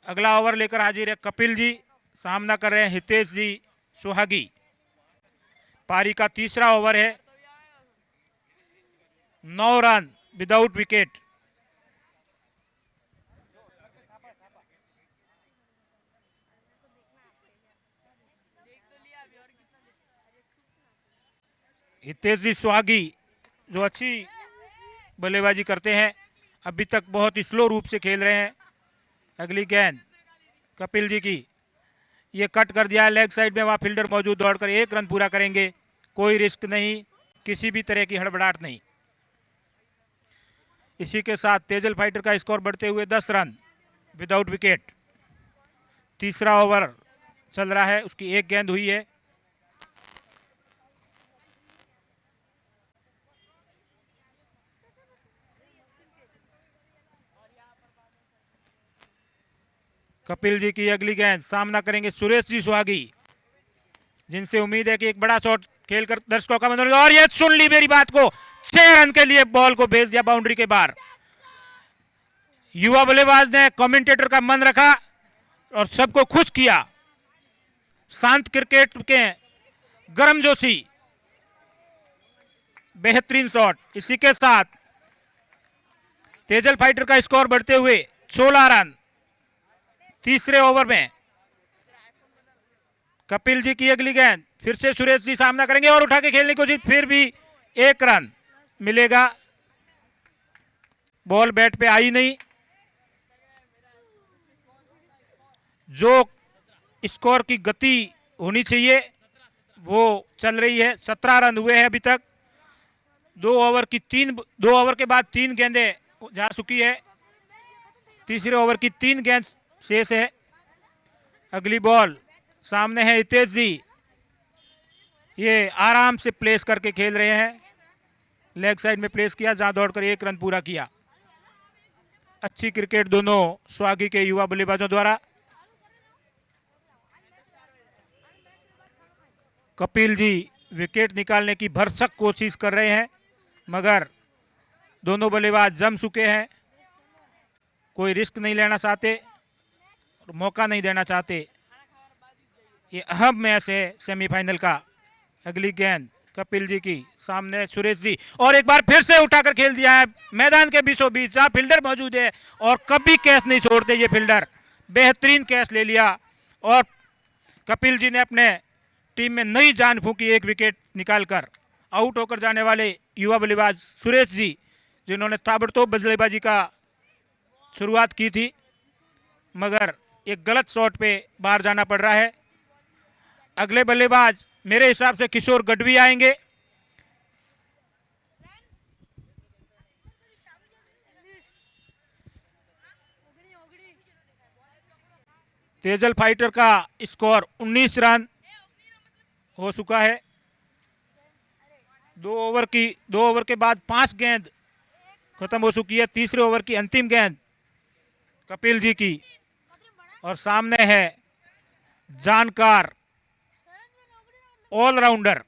अगला ओवर लेकर हाजिर है कपिल जी, सामना कर रहे हैं हितेश जी सुहागी। पारी का तीसरा ओवर है, 9 रन विदाउट विकेट। हितेश जी सुहागी जो अच्छी बल्लेबाजी करते हैं, अभी तक बहुत ही स्लो रूप से खेल रहे हैं। अगली गेंद कपिल जी की, ये कट कर दिया है लेग साइड में, वहाँ फील्डर मौजूद, दौड़कर 1 रन पूरा करेंगे। कोई रिस्क नहीं, किसी भी तरह की हड़बड़ाहट नहीं। इसी के साथ तेजल फाइटर का स्कोर बढ़ते हुए 10 रन विदाउट विकेट। तीसरा ओवर चल रहा है, उसकी 1 गेंद हुई है। कपिल जी की अगली गेंद, सामना करेंगे सुरेश जी सुहागी, जिनसे उम्मीद है कि एक बड़ा शॉट खेलकर दर्शकों का मनोरंजन। और ये सुन ली मेरी बात को, 6 रन के लिए बॉल को भेज दिया बाउंड्री के बाहर। युवा बल्लेबाज ने कमेंटेटर का मन रखा और सबको खुश किया। शांत क्रिकेट के गर्मजोशी, बेहतरीन शॉट। इसी के साथ तेजल फाइटर का स्कोर बढ़ते हुए 16 रन तीसरे ओवर में। कपिल जी की अगली गेंद, फिर से सुरेश जी सामना करेंगे और उठा के खेलने की कोशिश, फिर भी 1 रन मिलेगा। बॉल बैट पे आई नहीं। जो स्कोर की गति होनी चाहिए वो चल रही है। 17 रन हुए हैं अभी तक। 2 ओवर के बाद 3 गेंदें जा चुकी है। तीसरे ओवर की 3 गेंद शेष है। अगली बॉल, सामने है हितेश जी, ये आराम से प्लेस करके खेल रहे हैं। लेग साइड में प्लेस किया, जहां दौड़कर 1 रन पूरा किया। अच्छी क्रिकेट दोनों स्वागी के युवा बल्लेबाजों द्वारा। कपिल जी विकेट निकालने की भरसक कोशिश कर रहे हैं, मगर दोनों बल्लेबाज जम चुके हैं। कोई रिस्क नहीं लेना चाहते, मौका नहीं देना चाहते। ये अहम मैच है सेमीफाइनल का। अगली गेंद कपिल जी की, सामने सुरेश जी, और एक बार फिर से उठाकर खेल दिया है मैदान के बीचों बीच, जहां फील्डर मौजूद है और कभी कैच नहीं छोड़ते ये फील्डर। बेहतरीन कैच ले लिया और कपिल जी ने अपने टीम में नई जान फूंकी, 1 विकेट निकालकर। आउट होकर जाने वाले युवा बल्लेबाज सुरेश जी, जिन्होंने ताबड़तोड़ बल्लेबाजी का शुरुआत की थी, मगर एक गलत शॉट पे बाहर जाना पड़ रहा है। अगले बल्लेबाज मेरे हिसाब से किशोर गढ़वी आएंगे। तेजल फाइटर का स्कोर 19 रन हो चुका है। 2 ओवर के बाद 5 गेंद खत्म हो चुकी है। तीसरे ओवर की अंतिम गेंद कपिल जी की, और सामने है जानकार ऑलराउंडर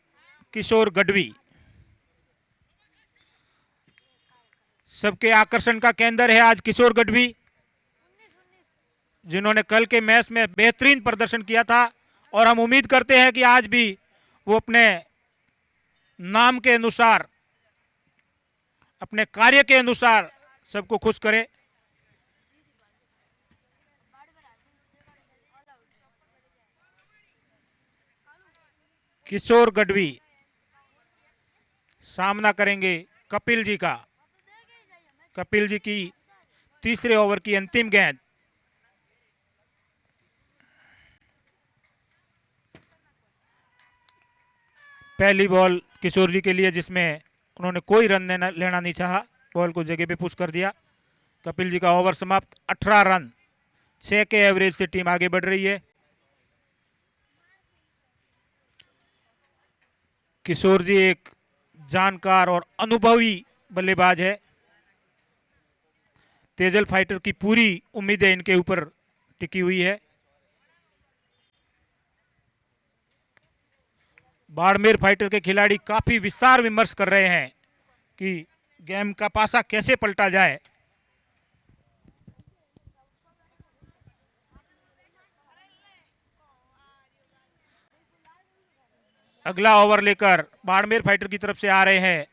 किशोर गढ़वी। सबके आकर्षण का केंद्र है आज किशोर गढ़वी, जिन्होंने कल के मैच में बेहतरीन प्रदर्शन किया था, और हम उम्मीद करते हैं कि आज भी वो अपने नाम के अनुसार, अपने कार्य के अनुसार सबको खुश करे। किशोर गढ़वी सामना करेंगे कपिल जी का। कपिल जी की तीसरे ओवर की अंतिम गेंद, पहली बॉल किशोर जी के लिए, जिसमें उन्होंने कोई रन लेना नहीं चाहा, बॉल को जगह पे पुश कर दिया। कपिल जी का ओवर समाप्त, 18 रन 6 के एवरेज से टीम आगे बढ़ रही है। किशोर जी एक जानकार और अनुभवी बल्लेबाज है। तेजल फाइटर की पूरी उम्मीदें इनके ऊपर टिकी हुई है। बाड़मेर फाइटर के खिलाड़ी काफी विचार विमर्श कर रहे हैं कि गेम का पासा कैसे पलटा जाए। अगला ओवर लेकर बाड़मेर फाइटर की तरफ से आ रहे हैं।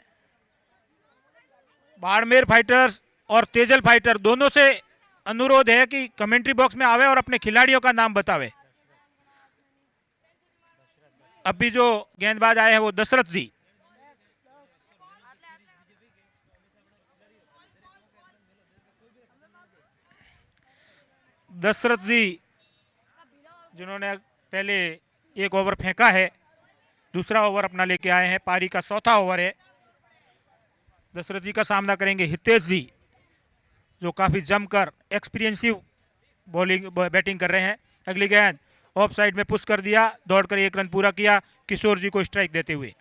बाड़मेर फाइटर्स और तेजल फाइटर दोनों से अनुरोध है कि कमेंट्री बॉक्स में आवे और अपने खिलाड़ियों का नाम बतावे। अभी जो गेंदबाज आए हैं वो दशरथ जी। दशरथ जी जिन्होंने पहले एक ओवर फेंका है, दूसरा ओवर अपना लेके आए हैं। पारी का चौथा ओवर है। दशरथ जी का सामना करेंगे हितेश जी, जो काफी जमकर एक्सपीरियंसिव बॉलिंग बैटिंग कर रहे हैं। अगली गेंद ऑफ साइड में पुश कर दिया, दौड़कर 1 रन पूरा किया किशोर जी को स्ट्राइक देते हुए।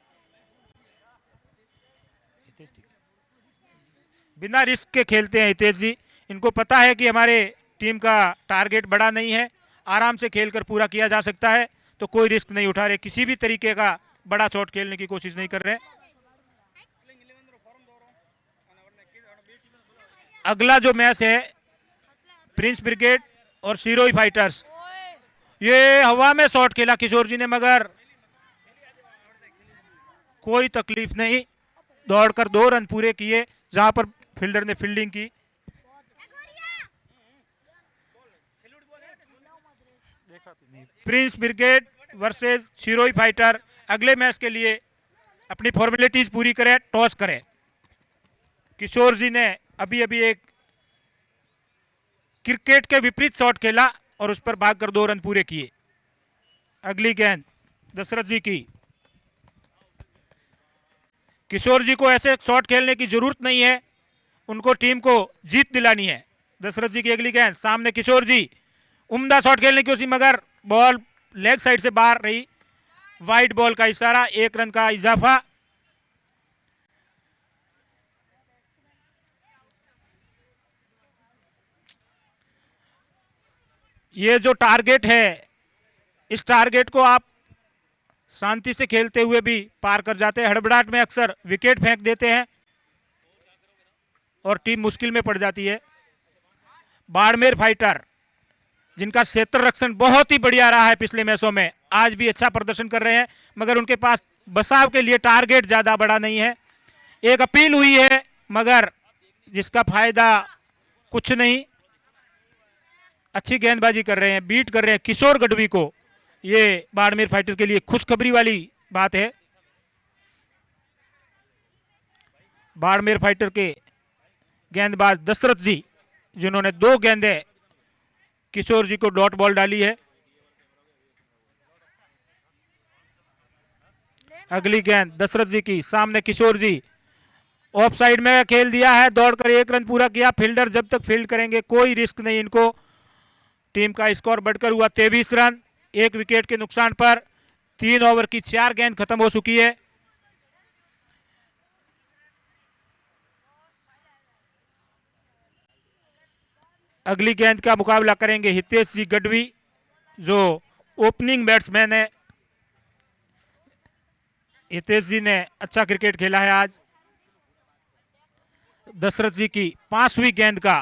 बिना रिस्क के खेलते हैं हितेश जी। इनको पता है कि हमारे टीम का टारगेट बड़ा नहीं है, आराम से खेलकर पूरा किया जा सकता है, तो कोई रिस्क नहीं उठा रहे, किसी भी तरीके का बड़ा शॉट खेलने की कोशिश नहीं कर रहे। अगला जो मैच है प्रिंस ब्रिगेड और सिरोही फाइटर्स। ये हवा में शॉट खेला किशोर जी ने, मगर कोई तकलीफ नहीं, दौड़कर 2 रन पूरे किए जहां पर फील्डर ने फील्डिंग की। Prince brigade versus Sirohi fighter अगले मैच के लिए अपनी फॉर्मेलिटीज पूरी करें, टॉस करें। किशोर जी ने अभी अभी एक क्रिकेट के विपरीत शॉट खेला और उस पर भागकर 2 रन पूरे किए। अगली गेंद दशरथ जी की। किशोर जी को ऐसे शॉट खेलने की जरूरत नहीं है, उनको टीम को जीत दिलानी है। दशरथ जी की अगली गेंद, सामने किशोर जी, उम्दा शॉट खेलने की कोशिश मगर बॉल लेग साइड से बाहर रही। वाइड बॉल का इशारा, 1 रन का इजाफा। ये जो टारगेट है, इस टारगेट को आप शांति से खेलते हुए भी पार कर जाते हैं। हड़बड़ाहट में अक्सर विकेट फेंक देते हैं और टीम मुश्किल में पड़ जाती है। बाड़मेर फाइटर जिनका क्षेत्र रक्षण बहुत ही बढ़िया रहा है पिछले मैचों में, आज भी अच्छा प्रदर्शन कर रहे हैं, मगर उनके पास बचाव के लिए टारगेट ज्यादा बड़ा नहीं है। एक अपील हुई है मगर जिसका फायदा कुछ नहीं। अच्छी गेंदबाजी कर रहे हैं, बीट कर रहे हैं किशोर गढ़वी को। ये बाड़मेर फाइटर के लिए खुशखबरी वाली बात है। बाड़मेर फाइटर के गेंदबाज दशरथ जी, जिन्होंने 2 गेंदें किशोर जी को डॉट बॉल डाली है। अगली गेंद दशरथ जी की, सामने किशोर जी, ऑफ साइड में खेल दिया है, दौड़कर 1 रन पूरा किया। फील्डर जब तक फील्ड करेंगे कोई रिस्क नहीं इनको। टीम का स्कोर बढ़कर हुआ 23 रन, 1 विकेट के नुकसान पर। 3 ओवर की 4 गेंद खत्म हो चुकी है। अगली गेंद का मुकाबला करेंगे हितेश जी गढ़वी, जो ओपनिंग बैट्समैन है। हितेश जी ने अच्छा क्रिकेट खेला है आज। दशरथ जी की 5वीं गेंद का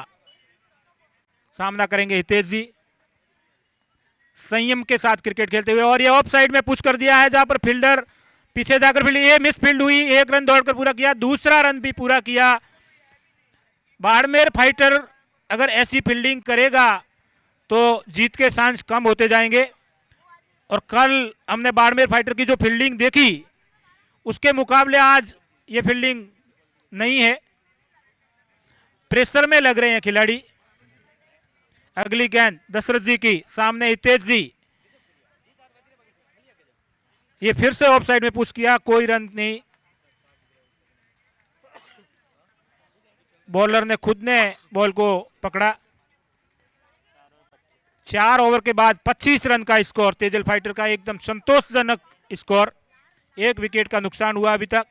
सामना करेंगे हितेश जी, संयम के साथ क्रिकेट खेलते हुए। और ये ऑफ साइड में पुश कर दिया है, जहां पर फील्डर पीछे जाकर फील्डिंग, ये मिस फील्ड हुई। 1 रन दौड़कर पूरा किया, दूसरा रन भी पूरा किया। बाड़मेर फाइटर अगर ऐसी फील्डिंग करेगा तो जीत के चांस कम होते जाएंगे। और कल हमने बाड़मेर फाइटर की जो फील्डिंग देखी उसके मुकाबले आज ये फील्डिंग नहीं है, प्रेशर में लग रहे हैं खिलाड़ी। अगली गेंद दशरथ जी की, सामने हितेश जी, ये फिर से ऑफ साइड में पुश किया, कोई रन नहीं। बॉलर ने खुद ने बॉल को पकड़ा। 4 ओवर के बाद 25 रन का स्कोर तेजल फाइटर का, एकदम संतोषजनक स्कोर। 1 विकेट का नुकसान हुआ अभी तक।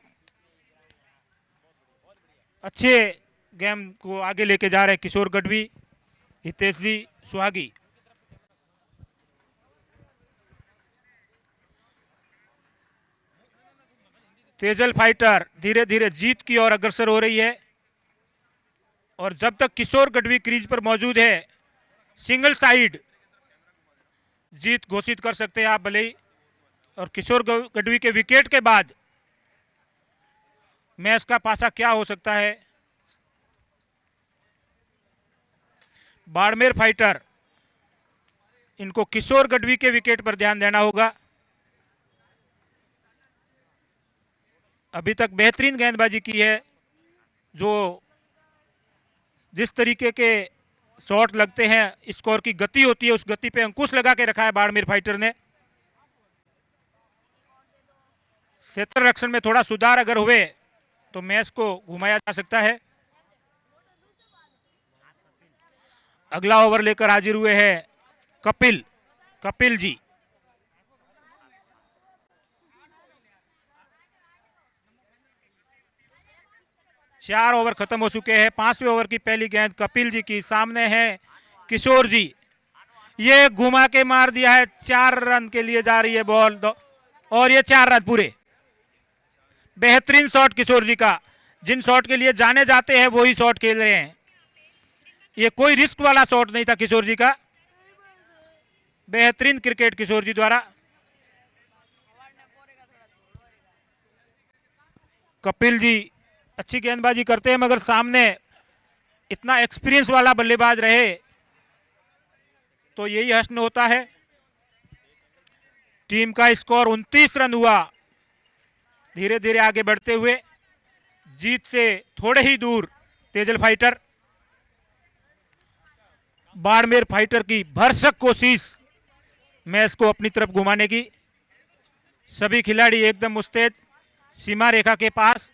अच्छे गेम को आगे लेके जा रहे किशोर गढ़वी, हितेश जी सुहागी। तेजल फाइटर धीरे धीरे जीत की ओर अग्रसर हो रही है और जब तक किशोर गढ़वी क्रीज पर मौजूद है सिंगल साइड जीत घोषित कर सकते हैं आप भले ही। और किशोर गढ़वी के विकेट के बाद मैच का पासा क्या हो सकता है। बाड़मेर फाइटर, इनको किशोर गढ़वी के विकेट पर ध्यान देना होगा। अभी तक बेहतरीन गेंदबाजी की है। जो जिस तरीके के शॉट लगते हैं, स्कोर की गति होती है, उस गति पे अंकुश लगा के रखा है बाड़मेर फाइटर ने। क्षेत्र रक्षण में थोड़ा सुधार अगर हुए तो मैच को घुमाया जा सकता है। अगला ओवर लेकर हाजिर हुए हैं कपिल जी। चार ओवर खत्म हो चुके हैं। 5वें ओवर की पहली गेंद कपिल जी की, सामने है किशोर जी। ये घुमा के मार दिया है। 4 रन के लिए जा रही है बॉल और ये 4 रन पूरे। बेहतरीन शॉट किशोर जी का। जिन शॉट के लिए जाने जाते हैं वही शॉट खेल रहे हैं। ये कोई रिस्क वाला शॉट नहीं था किशोर जी का। बेहतरीन क्रिकेट किशोर जी द्वारा। कपिल जी अच्छी गेंदबाजी करते हैं मगर सामने इतना एक्सपीरियंस वाला बल्लेबाज रहे तो यही हश्न होता है। टीम का स्कोर 29 रन हुआ। धीरे धीरे आगे बढ़ते हुए जीत से थोड़े ही दूर तेजल फाइटर। बाड़मेर फाइटर की भरसक कोशिश मैच को अपनी तरफ घुमाने की। सभी खिलाड़ी एकदम मुस्तैद सीमा रेखा के पास।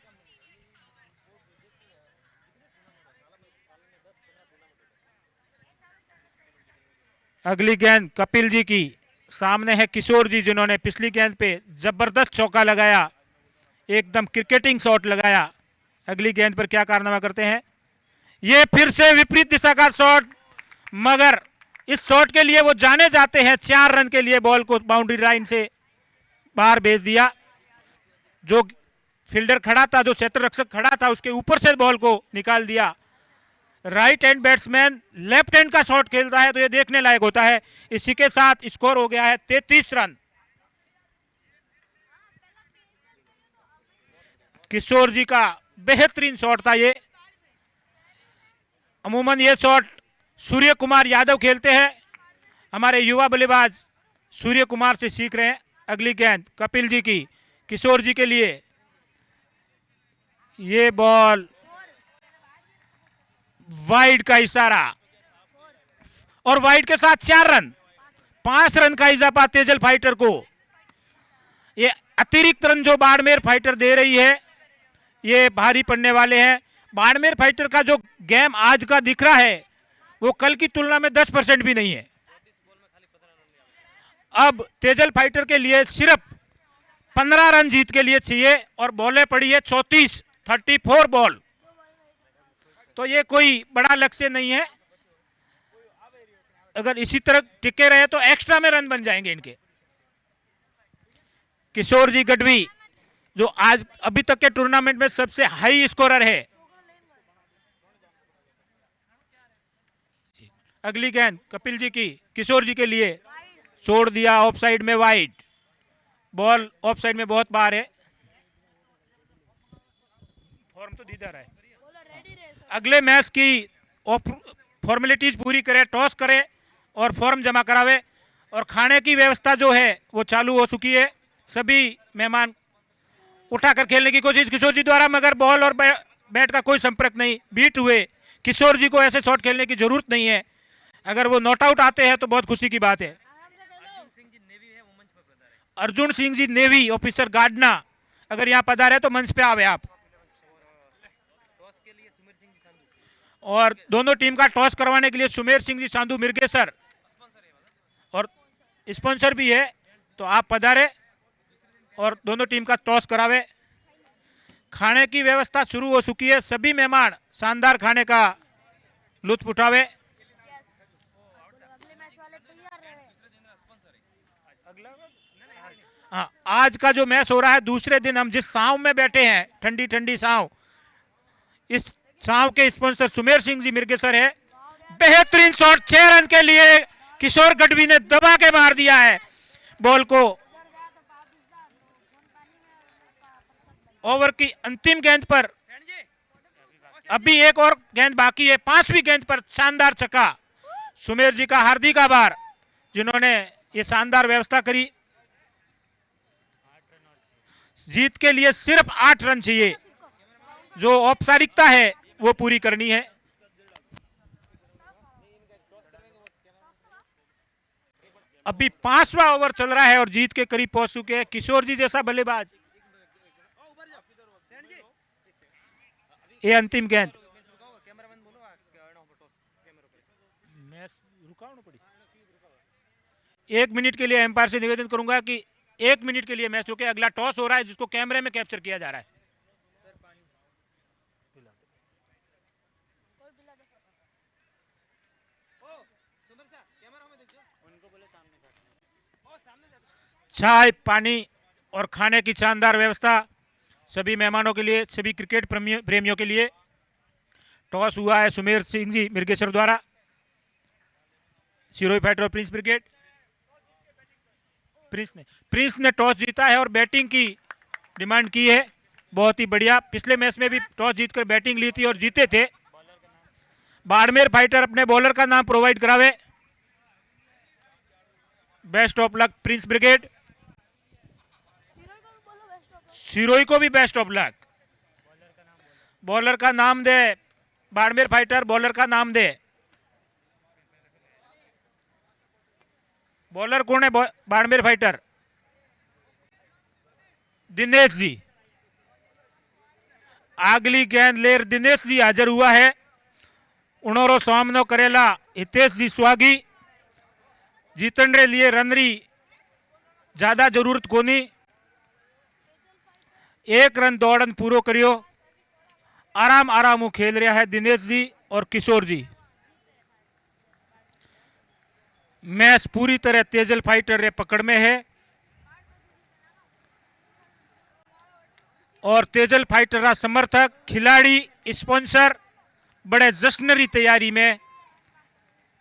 अगली गेंद कपिल जी की, सामने है किशोर जी जिन्होंने पिछली गेंद पे जबरदस्त चौका लगाया, एकदम क्रिकेटिंग शॉट लगाया। अगली गेंद पर क्या कारनामा करते हैं। ये फिर से विपरीत दिशा का शॉट, मगर इस शॉट के लिए वो जाने जाते हैं। 4 रन के लिए बॉल को बाउंड्री लाइन से बाहर भेज दिया। जो फील्डर खड़ा था, जो क्षेत्र रक्षक खड़ा था, उसके ऊपर से बॉल को निकाल दिया। Right hand batsman left hand का शॉट खेलता है तो ये देखने लायक होता है। इसी के साथ स्कोर हो गया है 33 रन। किशोर जी का बेहतरीन शॉट था ये। अमूमन ये शॉट सूर्य कुमार यादव खेलते हैं। हमारे युवा बल्लेबाज सूर्य कुमार से सीख रहे हैं। अगली गेंद कपिल जी की, किशोर जी के लिए। ये बॉल वाइड का इशारा और वाइड के साथ 4 रन। 5 रन का इजाफा तेजल फाइटर को। ये अतिरिक्त रन जो बाड़मेर फाइटर दे रही है ये भारी पड़ने वाले हैं। बाड़मेर फाइटर का जो गेम आज का दिख रहा है वो कल की तुलना में 10% भी नहीं है। अब तेजल फाइटर के लिए सिर्फ 15 रन जीत के लिए चाहिए और बॉलें पड़ी है 34 बॉल। तो ये कोई बड़ा लक्ष्य नहीं है। अगर इसी तरह टिके रहे तो एक्स्ट्रा में रन बन जाएंगे इनके। किशोर जी गढ़वी जो आज अभी तक के टूर्नामेंट में सबसे हाई स्कोरर है। अगली गेंद कपिल जी की, किशोर जी के लिए, छोड़ दिया ऑफ साइड में वाइड। बॉल ऑफ साइड में बहुत बाहर है। फॉर्म तो दीदा रहा है। अगले मैच की फॉर्मेलिटीज पूरी करे, टॉस करे और फॉर्म जमा करावे। और खाने की व्यवस्था जो है वो चालू हो चुकी है। सभी मेहमान उठाकर खेलने की कोशिश किशोर जी द्वारा, मगर बॉल और बैट का कोई संपर्क नहीं। बीट हुए। किशोर जी को ऐसे शॉट खेलने की जरूरत नहीं है। अगर वो नॉट आउट आते हैं तो बहुत खुशी की बात है। अर्जुन सिंह जी नेवी ऑफिसर गार्डना अगर यहाँ पधारे तो मंच पे आवे आप। और दोनों टीम का टॉस करवाने के लिए सुमेर सिंह जी सांधु मिर्गेसर स्पॉन्सर भी है, तो आप पधारे और दोनों टीम का टॉस करावे। खाने की व्यवस्था शुरू हो चुकी है, सभी मेहमान शानदार खाने का लुत्फ उठावे। हाँ, आज का जो मैच हो रहा है दूसरे दिन, हम जिस छांव में बैठे हैं, ठंडी ठंडी छांव, इस छांव के स्पॉन्सर सुमेर सिंह जी मिर्गेसर है। बेहतरीन शॉट 6 रन के लिए किशोर गढ़वी ने दबा के मार दिया है बॉल को। ओवर की अंतिम गेंद पर अभी एक और गेंद बाकी है, 5वीं गेंद पर शानदार छक्का। सुमेर जी का हार्दिक आभार जिन्होंने ये शानदार व्यवस्था करी। जीत के लिए सिर्फ 8 रन चाहिए, जो औपचारिकता है वो पूरी करनी है। अभी 5वां ओवर चल रहा है और जीत के करीब पहुंच चुके हैं किशोर जी जैसा बल्लेबाज। ये अंतिम गेंद, मैच रुकावना पड़ी। 1 मिनट के लिए एम्पायर से निवेदन करूंगा कि 1 मिनट के लिए मैच रुके। अगला टॉस हो रहा है जिसको कैमरे में कैप्चर किया जा रहा है। चाय, पानी और खाने की शानदार व्यवस्था सभी मेहमानों के लिए, सभी क्रिकेट प्रेमियों के लिए। टॉस हुआ है सुमेर सिंह जी मिर्गेश्वर द्वारा, सिरोही फाइटर और प्रिंस ब्रिगेड। प्रिंस ने टॉस जीता है और बैटिंग की डिमांड की है। बहुत ही बढ़िया, पिछले मैच में भी टॉस जीतकर बैटिंग ली थी और जीते थे। बाड़मेर फाइटर अपने बॉलर का नाम प्रोवाइड करावे। Best of luck Prince brigade. Sirohi को भी बेस्ट ऑफ लक। बॉलर का नाम दे बाड़मेर फाइटर, बॉलर का नाम दे। बॉलर कौन है बाड़मेर फाइटर? दिनेश जी। अगली गेंद लेर दिनेश जी हाजिर हुआ है। उन्होंने सामनो करेला हितेश जी स्वागी। जीतन रे लिए रनरी ज्यादा जरूरत कोनी। 1 रन दौड़न पूरो करियो। आराम आराम खेल रहा है दिनेश जी और किशोर जी। मैच पूरी तरह तेजल फाइटर रे पकड़ में है और तेजल फाइटर का समर्थक, खिलाड़ी, स्पॉन्सर बड़े जश्नरी तैयारी में।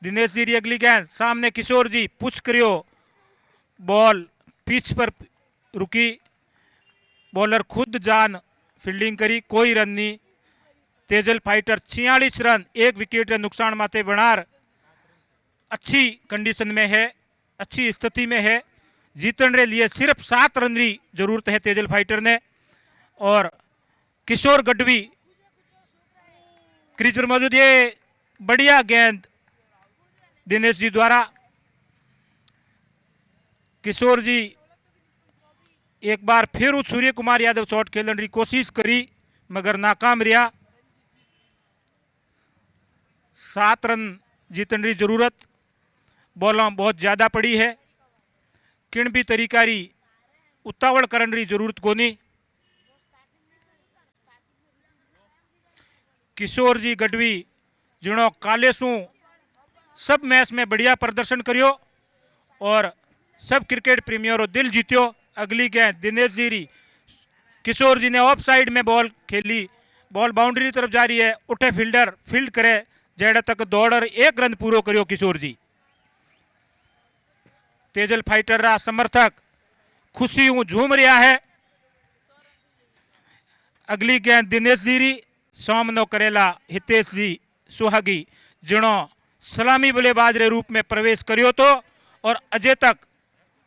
दिनेश जी री अगली गेंद, सामने किशोर जी पुछ करियो, बॉल पिच पर रुकी। बॉलर खुद जान फील्डिंग करी, कोई रन नहीं। तेजल फाइटर 46 रन 1 विकेट नुकसान माते बनार अच्छी कंडीशन में है, अच्छी स्थिति में है। जीतन रे लिए सिर्फ 7 रन की जरूरत है तेजल फाइटर ने। और किशोर गढ़वी क्रीज पर मौजूद। ये बढ़िया गेंद दिनेश जी द्वारा। किशोर जी एक बार फिर सूर्य कुमार यादव शॉट खेलने की कोशिश करी मगर नाकाम रहा। 7 रन जीतने की जरूरत। बॉलों बहुत ज्यादा पड़ी है। किन भी तरीकारी उतावल करने की जरूरत कोनी। किशोर जी गढ़वी जिन्हों काले सू सब मैच में बढ़िया प्रदर्शन करियो और सब क्रिकेट प्रेमियों रो दिल जीत्यो। अगली गेंद दिनेश जी री, किशोर जी ने ऑफ साइड में बॉल खेली। बॉल बाउंड्री तरफ जा रही है। उठे फील्डर फील्ड करे जेड़ा तक दौड़ 1 रन पूरो करियो किशोर जी। तेजल फाइटर रा समर्थक खुशी हूं झूम रहा है। अगली गेंद दिनेश जी री, सामनो करेला हितेश जी सुहागी जिन्हों सलामी बल्लेबाज रे रूप में प्रवेश करियो तो और अजय तक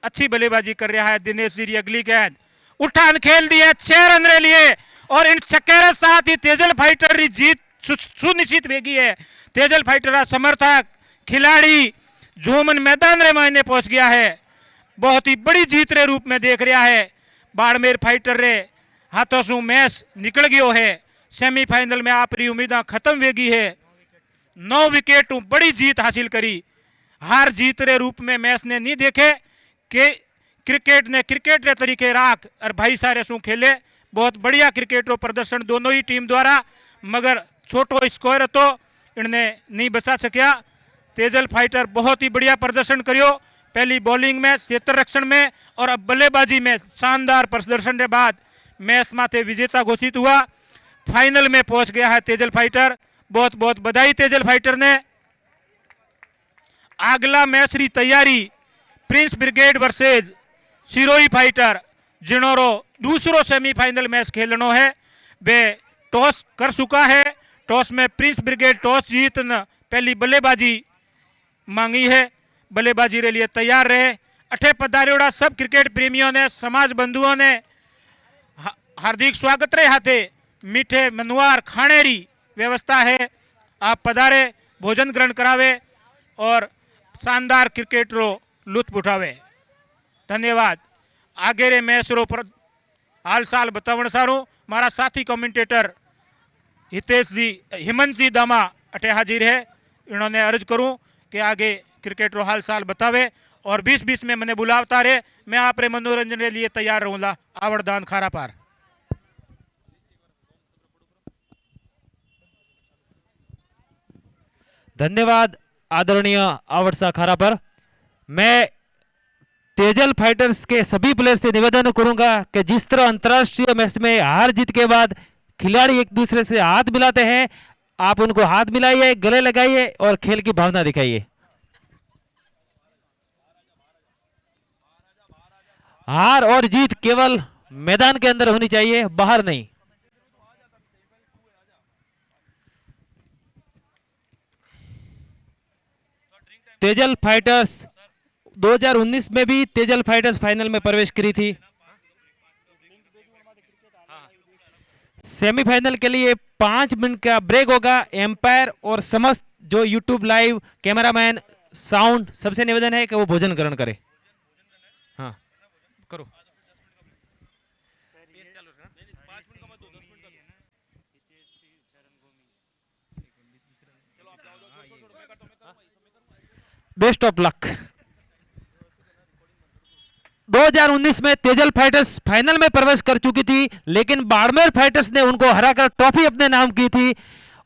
अच्छी बल्लेबाजी कर रहा है दिनेश जी। अगली गेंद उठान खेल दी है 6 रन रे लिए और इन छक्के के साथ ही तेजल फाइटर री जीत सुनिश्चित वेगी है। तेजल फाइटर का समर्थक, खिलाड़ी झूमन मैदान रे मायने पहुंच गया है। बहुत ही बड़ी जीत रे रूप में देख रहा है। बाड़मेर फाइटर रे हाथों से मैच निकल गयो है। सेमीफाइनल में आप री उम्मीदा खत्म वेगी है। 9 विकेट बड़ी जीत हासिल करी। हार जीत रे रूप में मैच ने नहीं देखे के क्रिकेट ने क्रिकेट रे तरीके राख और भाईचारे सु खेले। बहुत बढ़िया क्रिकेट रो प्रदर्शन दोनों ही टीम द्वारा, मगर छोटो स्कोर तो इन्हें नहीं बचा सकिया। तेजल फाइटर बहुत ही बढ़िया प्रदर्शन करियो, पहली बॉलिंग में, क्षेत्र रक्षण में और अब बल्लेबाजी में शानदार प्रदर्शन के बाद मैच माथे विजेता घोषित हुआ। फाइनल में पहुंच गया है तेजल फाइटर। बहुत बहुत बधाई तेजल फाइटर ने। अगला मैच री तैयारी Prince brigade versus Sirohi fighter, जिन्होंने दूसरो सेमीफाइनल मैच खेलनो है। वे टॉस कर चुका है। टॉस में प्रिंस ब्रिगेड टॉस जीतन पहली बल्लेबाजी मांगी है। बल्लेबाजी के लिए तैयार रहे। अठे पधारेड़ा सब क्रिकेट प्रेमियों ने, समाज बंधुओं ने हार्दिक स्वागत रहे। हाथे मीठे मनुआर खानेरी व्यवस्था है। आप पधारे, भोजन ग्रहण करावे और शानदार क्रिकेट रो लुत्फ उठावे। धन्यवाद। आगे रे मैच रो पर हाल साल बतावण सारू मारा साथी कमेंटेटर हितेश जी, हिमंत जी दामा अटे हाजिर है। इन्होंने अर्ज करूं कि आगे क्रिकेट रो हाल साल बतावे और 20-20 में मैंने बुलावता रहे। मैं आप रे मनोरंजन के लिए तैयार रहूंगा। आवड़दान खारा पार। धन्यवाद आदरणीय आवड़सा खारा पर। मैं तेजल फाइटर्स के सभी प्लेयर से निवेदन करूंगा कि जिस तरह अंतर्राष्ट्रीय मैच में हार जीत के बाद खिलाड़ी एक दूसरे से हाथ मिलाते हैं, आप उनको हाथ मिलाइए, गले लगाइए और खेल की भावना दिखाइए। हार और जीत केवल मैदान के अंदर होनी चाहिए, बाहर नहीं। तेजल फाइटर्स 2019 में भी तेजल फाइटर्स फाइनल में प्रवेश करी थी। सेमीफाइनल के लिए 5 मिनट का ब्रेक होगा। एम्पायर और समस्त जो यूट्यूब लाइव कैमरामैन, साउंड, सबसे निवेदन है कि वो भोजन ग्रहण करे। हाँ करो। Best of luck. 2019 में तेजल फाइटर्स फाइनल में प्रवेश कर चुकी थी, लेकिन बाड़मेर फाइटर्स ने उनको हराकर ट्रॉफी अपने नाम की थी।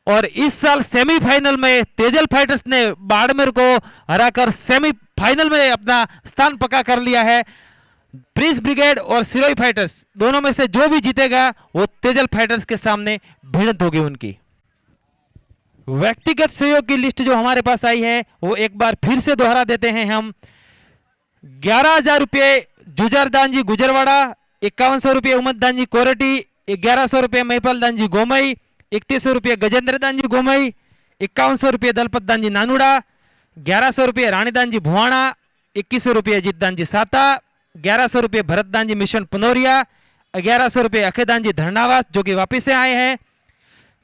और इस साल सेमीफाइनल में तेजल फाइटर्स ने बाड़मेर को हराकर सेमीफाइनल में अपना स्थान पक्का कर लिया है। प्रिंस ब्रिगेड और सिरोही फाइटर्स दोनों में से जो भी जीतेगा वो तेजल फाइटर्स के सामने भिड़ंत होगी उनकी। व्यक्तिगत सहयोग की लिस्ट जो हमारे पास आई है वो एक बार फिर से दोहरा देते हैं हम। 11,000 रुपये जुजारदान जी गुजरवाड़ा, 5100 रुपये उमददान जी कोरटी, 1100 रुपये महिपाल दान जी गोमई, 3100 रुपये गजेंद्र दान जी गोमई, 5100 रुपये दलपत दान जी नानुड़ा, 1100 रुपये रानीदान जी भुआणा, 2100 रुपये अजीत दान जी साता, 1100 रुपये भरत दान जी मिशन पनोरिया, 1100 रुपये अखेदान जी धरनावास जो कि वापिस से आए हैं,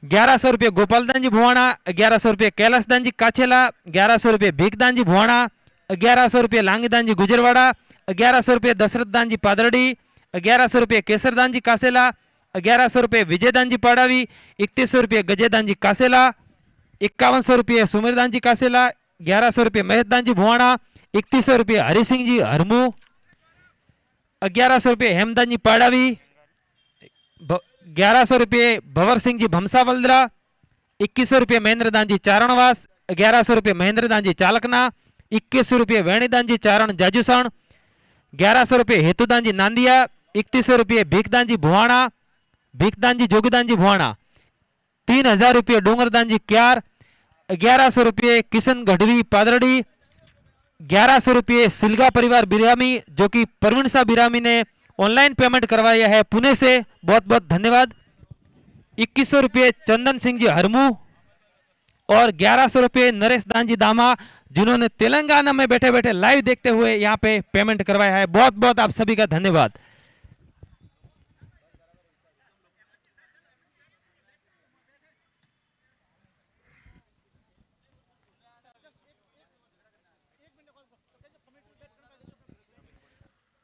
1100 रुपये गोपाल दान जी भुआणा, 1100 रुपये कैलाश दान जी काछेला, 1100 रुपये भीखदान जी भुआणा, 1100 रुपये लांगीदान जी गुजरवाड़ा, 1100 रुपये दशरथ दान जी पादरडी, 1100 रुपये केसरदान जी कासेला, 1100 रुपये विजयदान जी पाड़ावी, 3100 रुपये गजेदान जी कासेला, 5100 रुपये सुमेरदान जी कासेला, 1100 रुपये महेशदान जी भुआणा, 3100 रुपये हरि सिंह जी हरमू, 1100 रुपये हेमदान जी पाड़ावी, 1100 रुपये भंवर सिंह जी भमसा वल्द्रा, 2100 रुपये महेंद्र दान जी चारणवास, 1100 रुपये महेंद्र दान जी चालकना, 2100 रुपये वेणीदान जी चारण जाजूसण, 1100 रुपये हेतुदान जी नांदिया, 3100 रुपये भीखदान जी भुआणा, भीखदान जी जोगीदान जी भुआणा, 3000 रुपये डोंगरदान जी क्यार, 1100 रुपये किशन गढ़वी पादरडी, 1100 रुपये सिलगा परिवार बिरामी जो कि प्रवीण शाह बिरामी ने ऑनलाइन पेमेंट करवाया है पुणे से, बहुत बहुत धन्यवाद। 2100 रुपये चंदन सिंह जी हरमू और 1100 रुपये नरेश दान जी दामा जिन्होंने तेलंगाना में बैठे बैठे लाइव देखते हुए यहाँ पे पेमेंट करवाया है। बहुत बहुत आप सभी का धन्यवाद।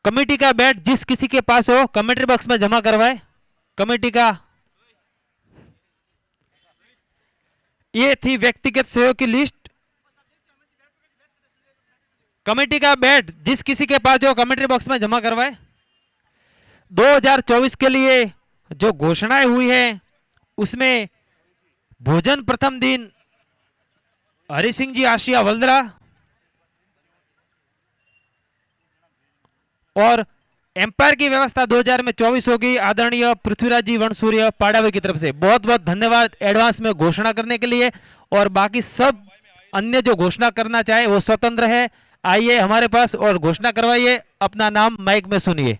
कमेटी का बैट जिस किसी के पास हो कमेंट्री बॉक्स में जमा करवाए। कमेटी का ये थी व्यक्तिगत सहयोग की लिस्ट। कमेटी का बैट जिस किसी के पास जो कमेंट्री बॉक्स में जमा करवाए। 2024 के लिए जो घोषणाएं हुई है उसमें भोजन प्रथम दिन हरि सिंह जी आशिया वल्दरा और एम्पायर की व्यवस्था 2024 होगी आदरणीय पृथ्वीराज जी वनसूर्य पाड़ावी की तरफ से। बहुत बहुत धन्यवाद एडवांस में घोषणा करने के लिए। और बाकी सब अन्य जो घोषणा करना चाहे वो स्वतंत्र है, आइए हमारे पास और घोषणा करवाइए, अपना नाम माइक में सुनिए।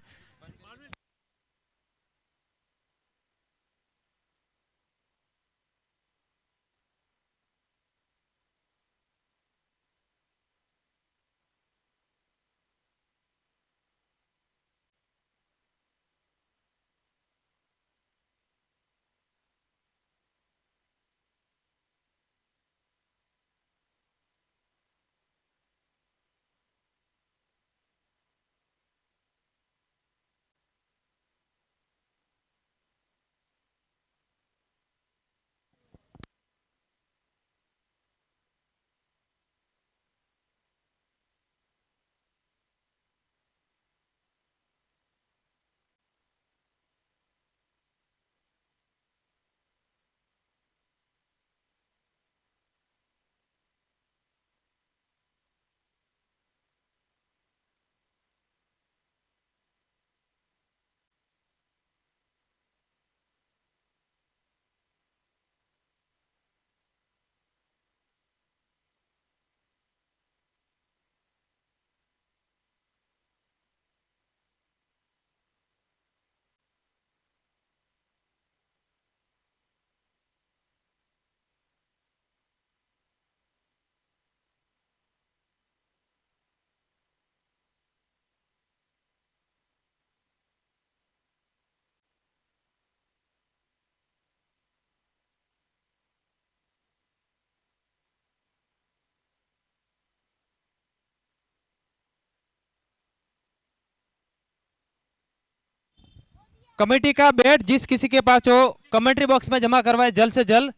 कमेटी का बैट जिस किसी के पास हो कमेंट्री बॉक्स में जमा करवाए जल्द से जल्द।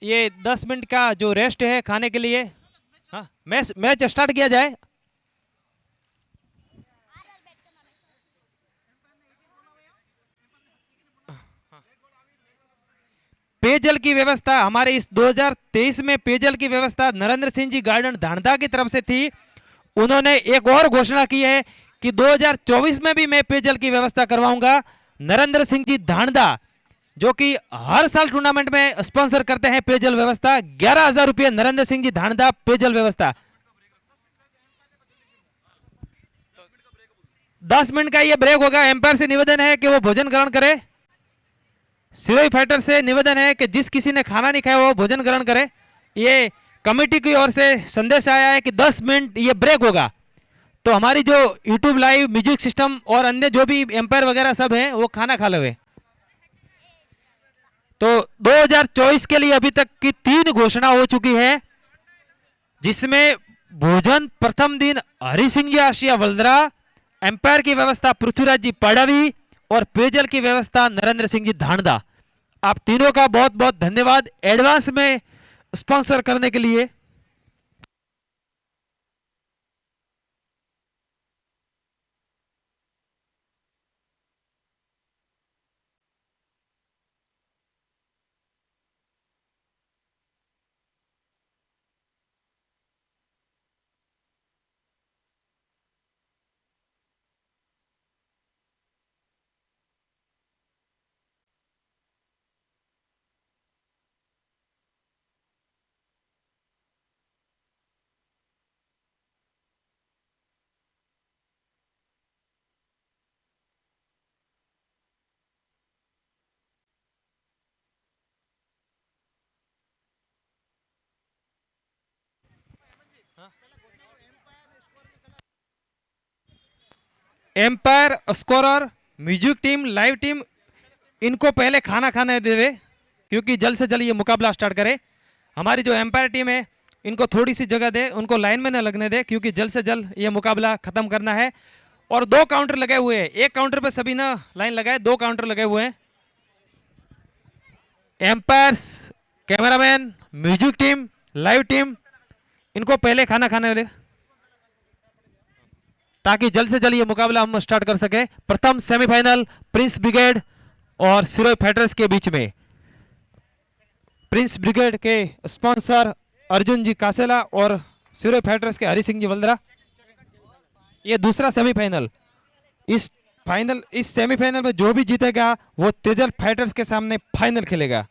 ये 10 मिनट का जो रेस्ट है खाने के लिए। हाँ, मैच स्टार्ट किया जाए। पेयजल की व्यवस्था हमारे इस 2023 में पेयजल की व्यवस्था नरेंद्र सिंह जी गार्डन धांधा की तरफ से थी। उन्होंने एक और घोषणा की है कि 2024 में भी मैं पेयजल की व्यवस्था करवाऊंगा। नरेंद्र सिंह जी धांधा जो कि हर साल टूर्नामेंट में स्पॉन्सर करते हैं पेयजल व्यवस्था, 11,000 रुपये नरेंद्र सिंह जी धांधा पेयजल व्यवस्था। 10 मिनट का ये ब्रेक होगा। एम्पायर से निवेदन है कि वो भोजन ग्रहण करे। सिरोही फाइटर से निवेदन है कि जिस किसी ने खाना नहीं खाया वो भोजन ग्रहण करे। ये कमेटी की ओर से संदेश आया है कि 10 मिनट ये ब्रेक होगा। तो हमारी जो यूट्यूब लाइव म्यूजिक सिस्टम और अन्य जो भी एम्पायर वगैरह सब हैं वो खाना खा लेवे। तो 2024 के लिए अभी तक की 3 घोषणा हो चुकी है, जिसमें भोजन प्रथम दिन हरि सिंह जी आशिया वल्दरा, एम्पायर की व्यवस्था पृथ्वीराज जी पाड़ावी और पेयजल की व्यवस्था नरेंद्र सिंह जी धांधा। आप तीनों का बहुत बहुत धन्यवाद एडवांस में स्पॉन्सर करने के लिए। Umpire, scorer, music team, live team, इनको पहले खाना खाने देवे क्योंकि जल्द से जल्द ये मुकाबला स्टार्ट करे। हमारी जो एम्पायर टीम है इनको थोड़ी सी जगह दे, उनको लाइन में न लगने दे क्योंकि जल्द से जल्द ये मुकाबला खत्म करना है। और 2 काउंटर लगे हुए हैं, एक काउंटर पे सभी ना लाइन लगाए, 2 काउंटर लगे हुए हैं। Umpires, cameraman, music team, live team, इनको पहले खाना खाने दे। ताकि जल्द से जल्द ये मुकाबला हम स्टार्ट कर सके। प्रथम सेमीफाइनल प्रिंस ब्रिगेड और सिरोही फाइटर्स के बीच में। प्रिंस ब्रिगेड के स्पॉन्सर अर्जुन जी कासेला और सिरोही फाइटर्स के हरि सिंह जी वल्दरा। ये दूसरा सेमीफाइनल। इस सेमीफाइनल में जो भी जीतेगा वो तेजल फाइटर्स के सामने फाइनल खेलेगा।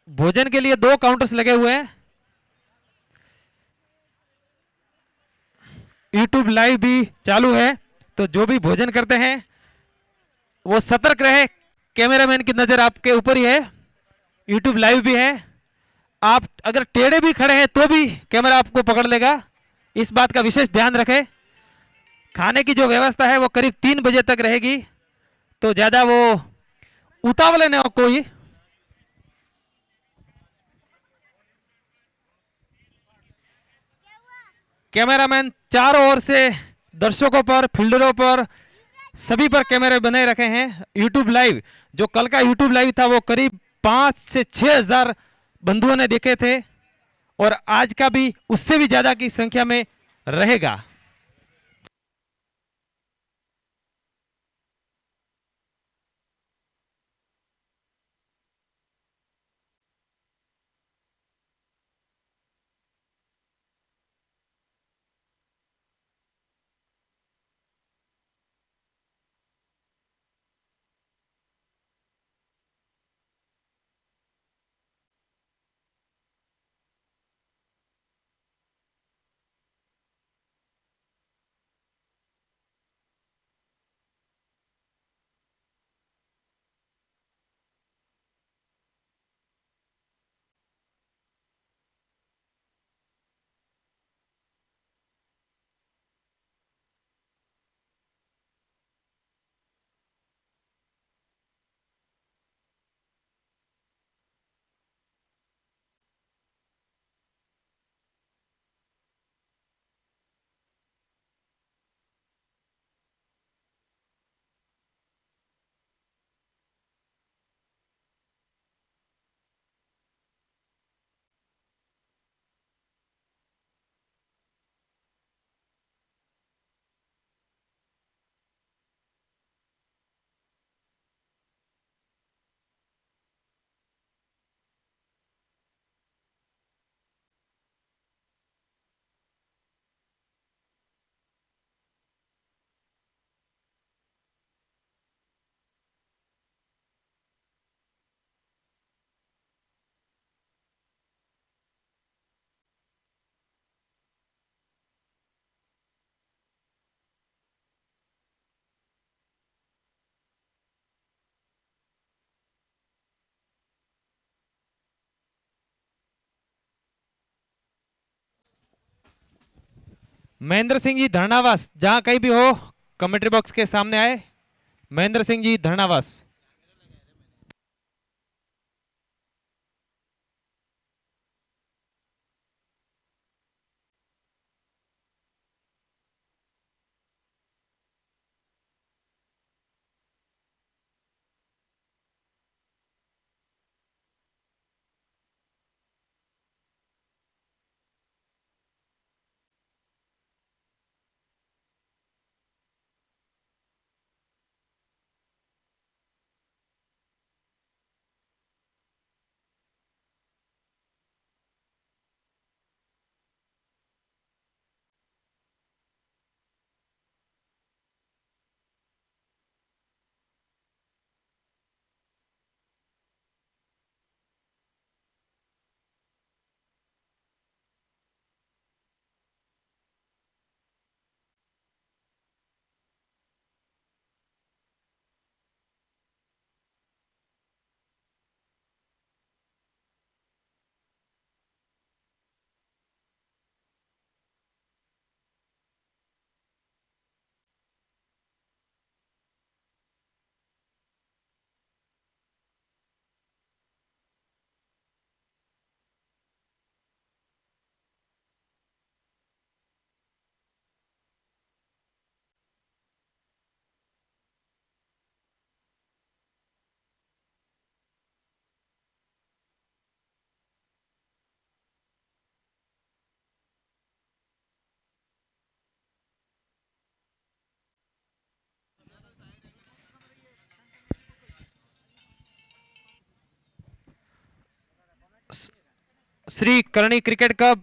भोजन के लिए 2 काउंटर्स लगे हुए हैं। यूट्यूब लाइव भी चालू है, तो जो भी भोजन करते हैं वो सतर्क रहे। कैमरामैन की नजर आपके ऊपर ही है। यूट्यूब लाइव भी है। आप अगर टेढ़े भी खड़े हैं तो भी कैमरा आपको पकड़ लेगा। इस बात का विशेष ध्यान रखें। खाने की जो व्यवस्था है वो करीब 3 बजे तक रहेगी, तो ज्यादा वो उतावले न हो कोई। कैमरामैन चारों ओर से दर्शकों पर, फील्डरों पर, सभी पर कैमरे बने रखे हैं। यूट्यूब लाइव, जो कल का यूट्यूब लाइव था वो करीब 5 से 6 हजार बंधुओं ने देखे थे, और आज का भी उससे भी ज्यादा की संख्या में रहेगा। महेंद्र सिंह जी धरनावास, जहां कहीं भी हो कमेंट्री बॉक्स के सामने आए। महेंद्र सिंह जी धरनावास। श्री करणी क्रिकेट कप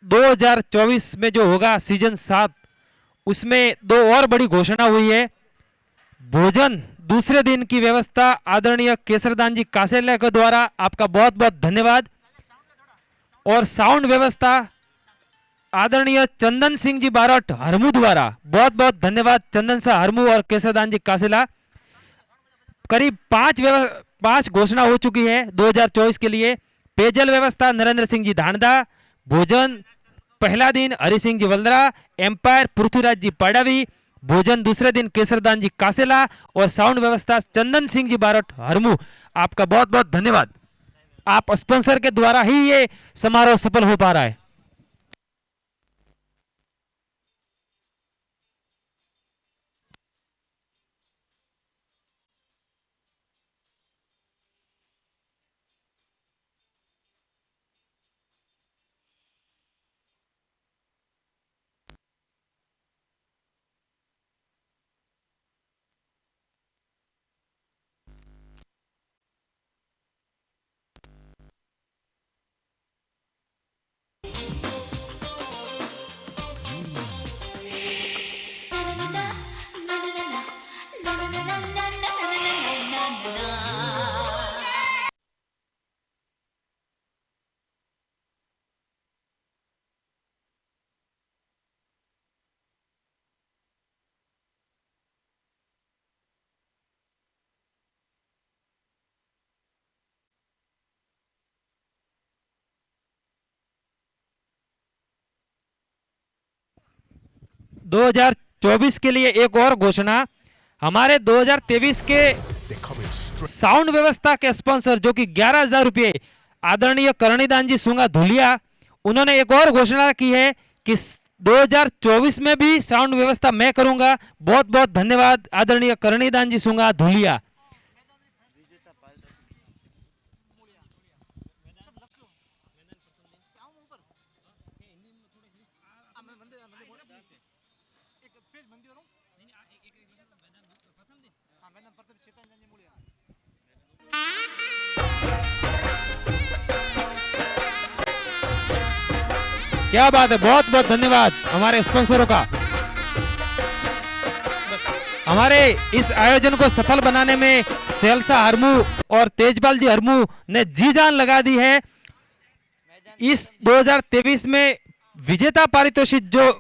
2024 में जो होगा सीजन 7, उसमें 2 और बड़ी घोषणा हुई है। भोजन दूसरे दिन की व्यवस्था आदरणीय केसरदान जी कासेला के द्वारा, आपका बहुत बहुत धन्यवाद। और साउंड व्यवस्था आदरणीय चंदन सिंह जी बारट हरमू द्वारा, बहुत बहुत धन्यवाद चंदन साह हरमू और केसरदान जी कासेला। करीब 5 घोषणा हो चुकी है 2024 के लिए। पेयजल व्यवस्था नरेंद्र सिंह जी धानदा, भोजन पहला दिन हरि सिंह जी वल्दरा, एम्पायर पृथ्वीराज जी पाडावी, भोजन दूसरे दिन केसरदान जी कासेला और साउंड व्यवस्था चंदन सिंह जी बारट हरमू। आपका बहुत बहुत धन्यवाद। आप स्पॉन्सर के द्वारा ही ये समारोह सफल हो पा रहा है। – 2024 के लिए एक और घोषणा, हमारे 2023 के साउंड व्यवस्था के स्पॉन्सर जो कि 11,000 रुपये आदरणीय करणीदान जी सुंगा धुलिया, उन्होंने एक और घोषणा की है कि 2024 में भी साउंड व्यवस्था मैं करूंगा। बहुत बहुत धन्यवाद आदरणीय करणीदान जी सुंगा धुलिया। क्या बात है, बहुत बहुत धन्यवाद हमारे स्पॉन्सरों का। हमारे इस आयोजन को सफल बनाने में सेल्सा हरमू और तेजपाल जी हरमू ने जी जान लगा दी है। इस 2023 में विजेता पारितोषिक जो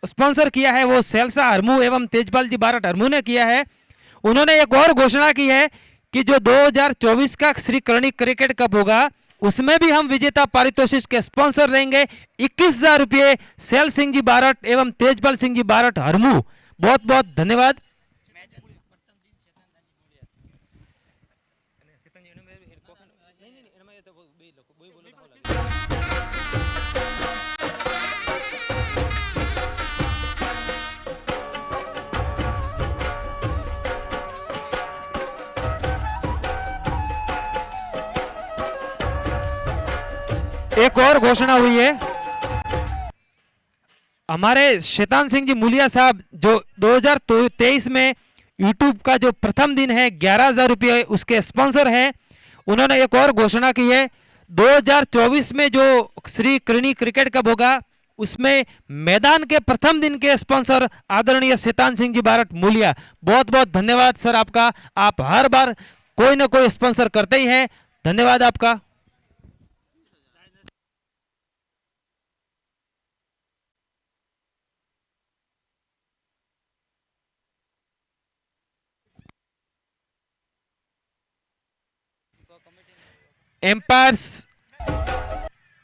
स्पॉन्सर किया है वो सेल्सा हरमू एवं तेजपाल जी बारट हरमू ने किया है। उन्होंने एक और घोषणा की है कि जो 2024 का श्री करणी क्रिकेट कप होगा उसमें भी हम विजेता पारितोषिक के स्पॉन्सर रहेंगे। 21,000 रुपये सेल सिंह जी बारट एवं तेजपाल सिंह जी बारट हरमू, बहुत बहुत धन्यवाद। एक और घोषणा हुई है, हमारे शैतान सिंह जी मुलिया साहब जो 2023 में यूट्यूब का जो प्रथम दिन है 11,000 रुपये उसके स्पॉन्सर हैं। उन्होंने एक और घोषणा की है 2024 में जो श्री करणी क्रिकेट कप होगा उसमें मैदान के प्रथम दिन के स्पॉन्सर आदरणीय शैतान सिंह जी बारट मुलिया। बहुत बहुत धन्यवाद सर आपका, आप हर बार कोई ना कोई स्पॉन्सर करते ही हैं, धन्यवाद आपका।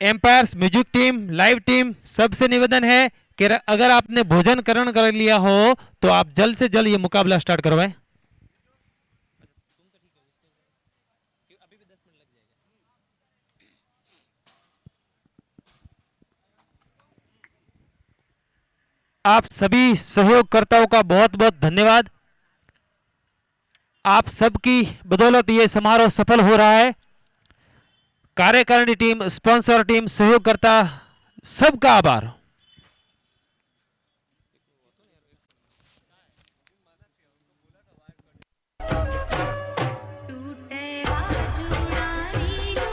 Umpires music team, live team, सबसे निवेदन है कि अगर आपने भोजन करण कर लिया हो तो आप जल्द से जल्द ये मुकाबला स्टार्ट करवाएं। आप सभी सहयोगकर्ताओं का बहुत बहुत धन्यवाद। आप सबकी बदौलत ये समारोह सफल हो रहा है। कार्यकारिणी टीम, स्पॉन्सर टीम, सहयोगकर्ता, सबका आभार। टूटे बाजू डाली लो,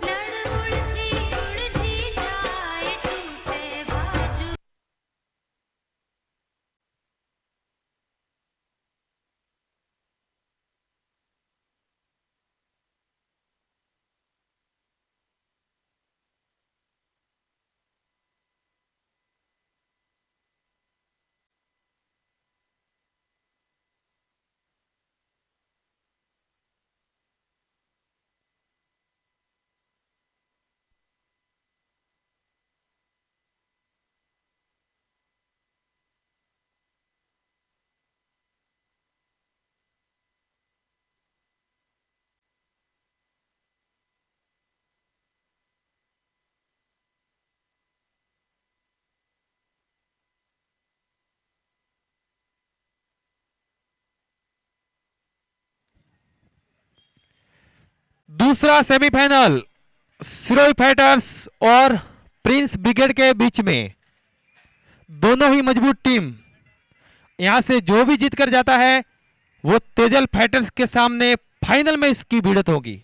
लड़ दूसरा सेमीफाइनल सिरोही फाइटर्स और प्रिंस ब्रिगेड के बीच में। दोनों ही मजबूत टीम, यहां से जो भी जीत कर जाता है वो तेजल फाइटर्स के सामने फाइनल में इसकी भिड़ंत होगी।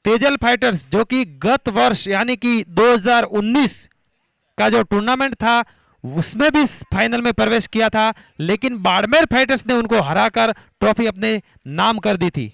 तेजल फाइटर्स जो कि गत वर्ष यानी कि 2019 का जो टूर्नामेंट था उसमें भी फाइनल में प्रवेश किया था, लेकिन बाड़मेर फाइटर्स ने उनको हराकर ट्रॉफी अपने नाम कर दी थी।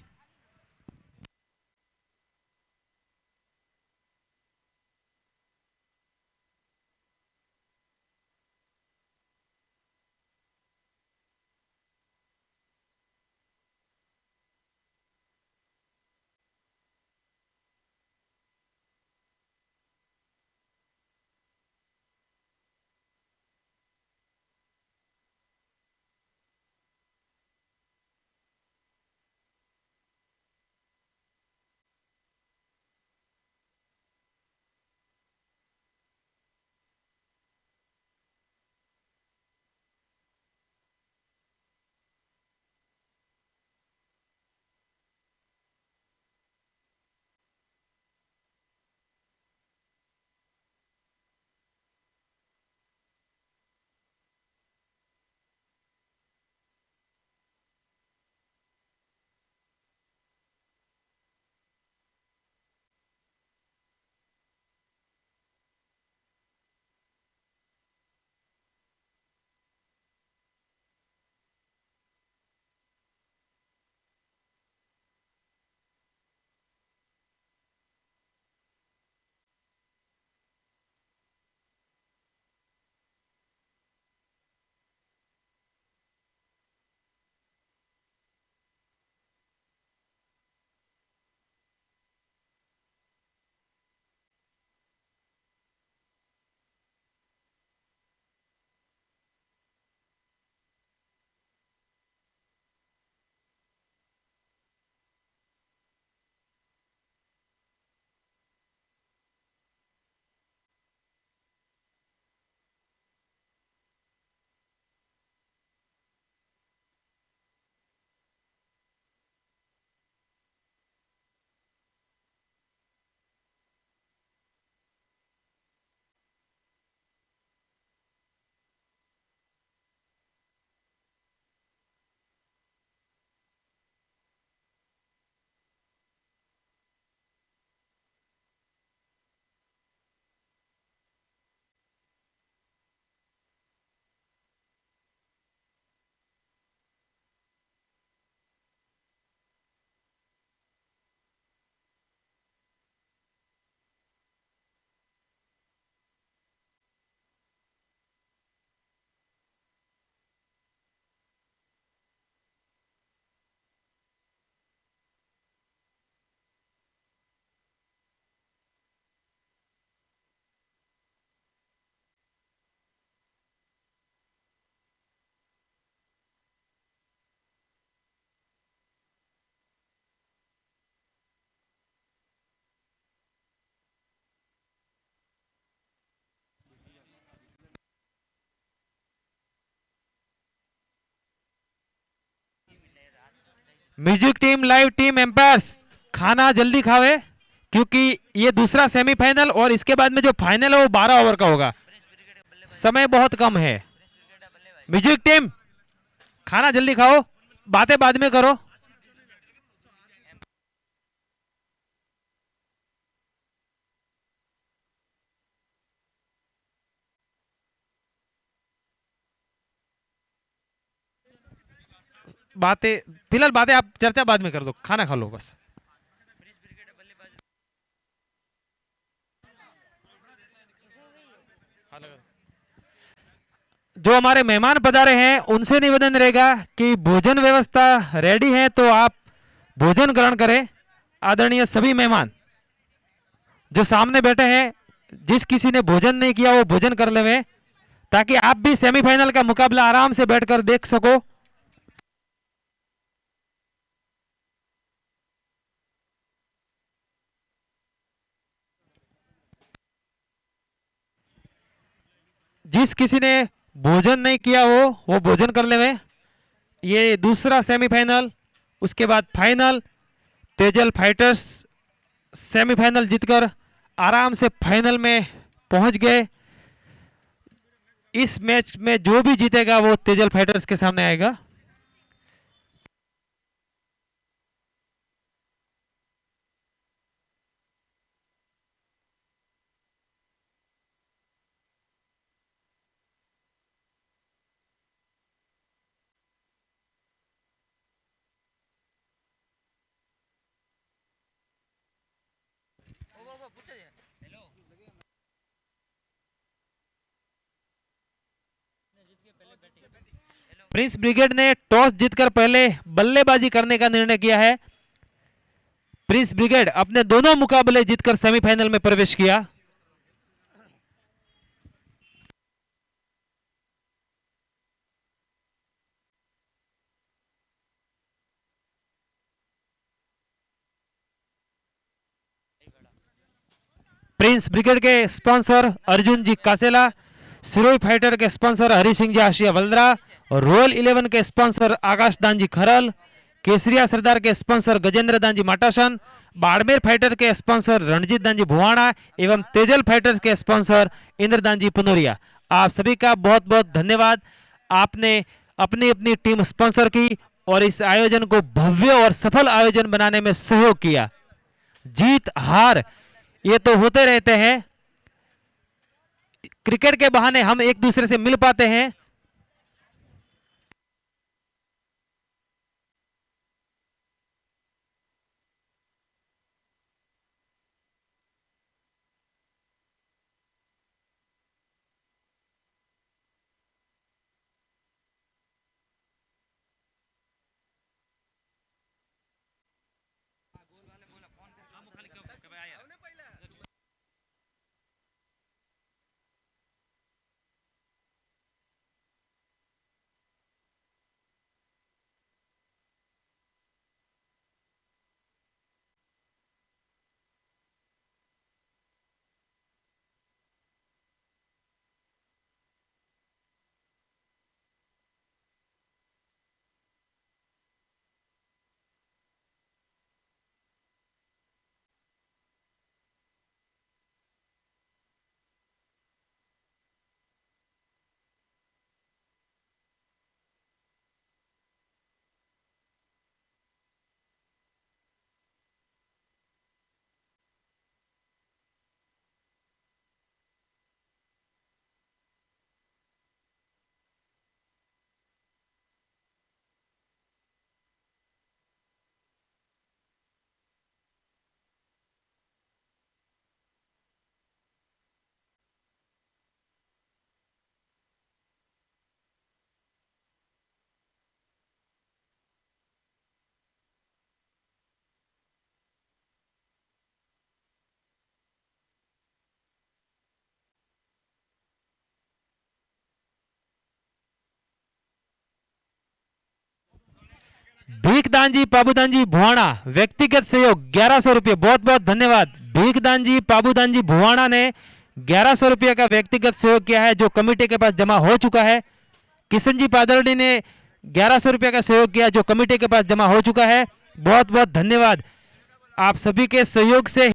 Music team, live team, umpires खाना जल्दी खावे क्योंकि ये दूसरा सेमीफाइनल और इसके बाद में जो फाइनल है वो 12 ओवर का होगा, समय बहुत कम है। म्यूजिक टीम खाना जल्दी खाओ, बातें बाद में करो। बातें फिलहाल बातें आप चर्चा बाद में कर दो, खाना खा लो बस। जो हमारे मेहमान पधारे हैं उनसे निवेदन रहेगा कि भोजन व्यवस्था रेडी है तो आप भोजन ग्रहण करें। आदरणीय सभी मेहमान जो सामने बैठे हैं, जिस किसी ने भोजन नहीं किया वो भोजन कर लेवे ताकि आप भी सेमीफाइनल का मुकाबला आराम से बैठकर देख सको। जिस किसी ने भोजन नहीं किया हो वो भोजन कर लेवे। ये दूसरा सेमीफाइनल, उसके बाद फाइनल, तेजल फाइटर्स सेमीफाइनल जीतकर आराम से फाइनल में पहुंच गए। इस मैच में जो भी जीतेगा वो तेजल फाइटर्स के सामने आएगा। प्रिंस ब्रिगेड ने टॉस जीतकर पहले बल्लेबाजी करने का निर्णय किया है। प्रिंस ब्रिगेड अपने दोनों मुकाबले जीतकर सेमीफाइनल में प्रवेश किया। प्रिंस ब्रिगेड के स्पॉन्सर अर्जुन जी कासेला, सिरोही फाइटर के स्पॉन्सर हरि सिंह जी आशिया वल्द्रा, और रॉयल 11 के स्पॉन्सर आकाश दानजी खरल, केसरिया सरदार के स्पॉन्सर गजेंद्र दानजी माटासन, बाड़मेर फाइटर के स्पॉन्सर रणजीत दानजी भुवाणा एवं तेजल फाइटर्स के स्पॉन्सर इंद्र दानजी पुनोरिया। आप सभी का बहुत बहुत धन्यवाद। आपने अपनी अपनी टीम स्पॉन्सर की और इस आयोजन को भव्य और सफल आयोजन बनाने में सहयोग किया। जीत हार ये तो होते रहते हैं, क्रिकेट के बहाने हम एक दूसरे से मिल पाते हैं। भीखदान जी पाबूदान जी भुवाणा व्यक्तिगत सहयोग 1100 रुपये, बहुत बहुत धन्यवाद। भीखदान जी पाबूदान जी भुवाणा ने 1100 रुपये का व्यक्तिगत सहयोग किया है जो कमेटी के पास जमा हो चुका है। किशन जी पादरडी ने 1100 रुपये का सहयोग किया जो कमेटी के पास जमा हो चुका है। बहुत बहुत धन्यवाद। आप सभी के सहयोग से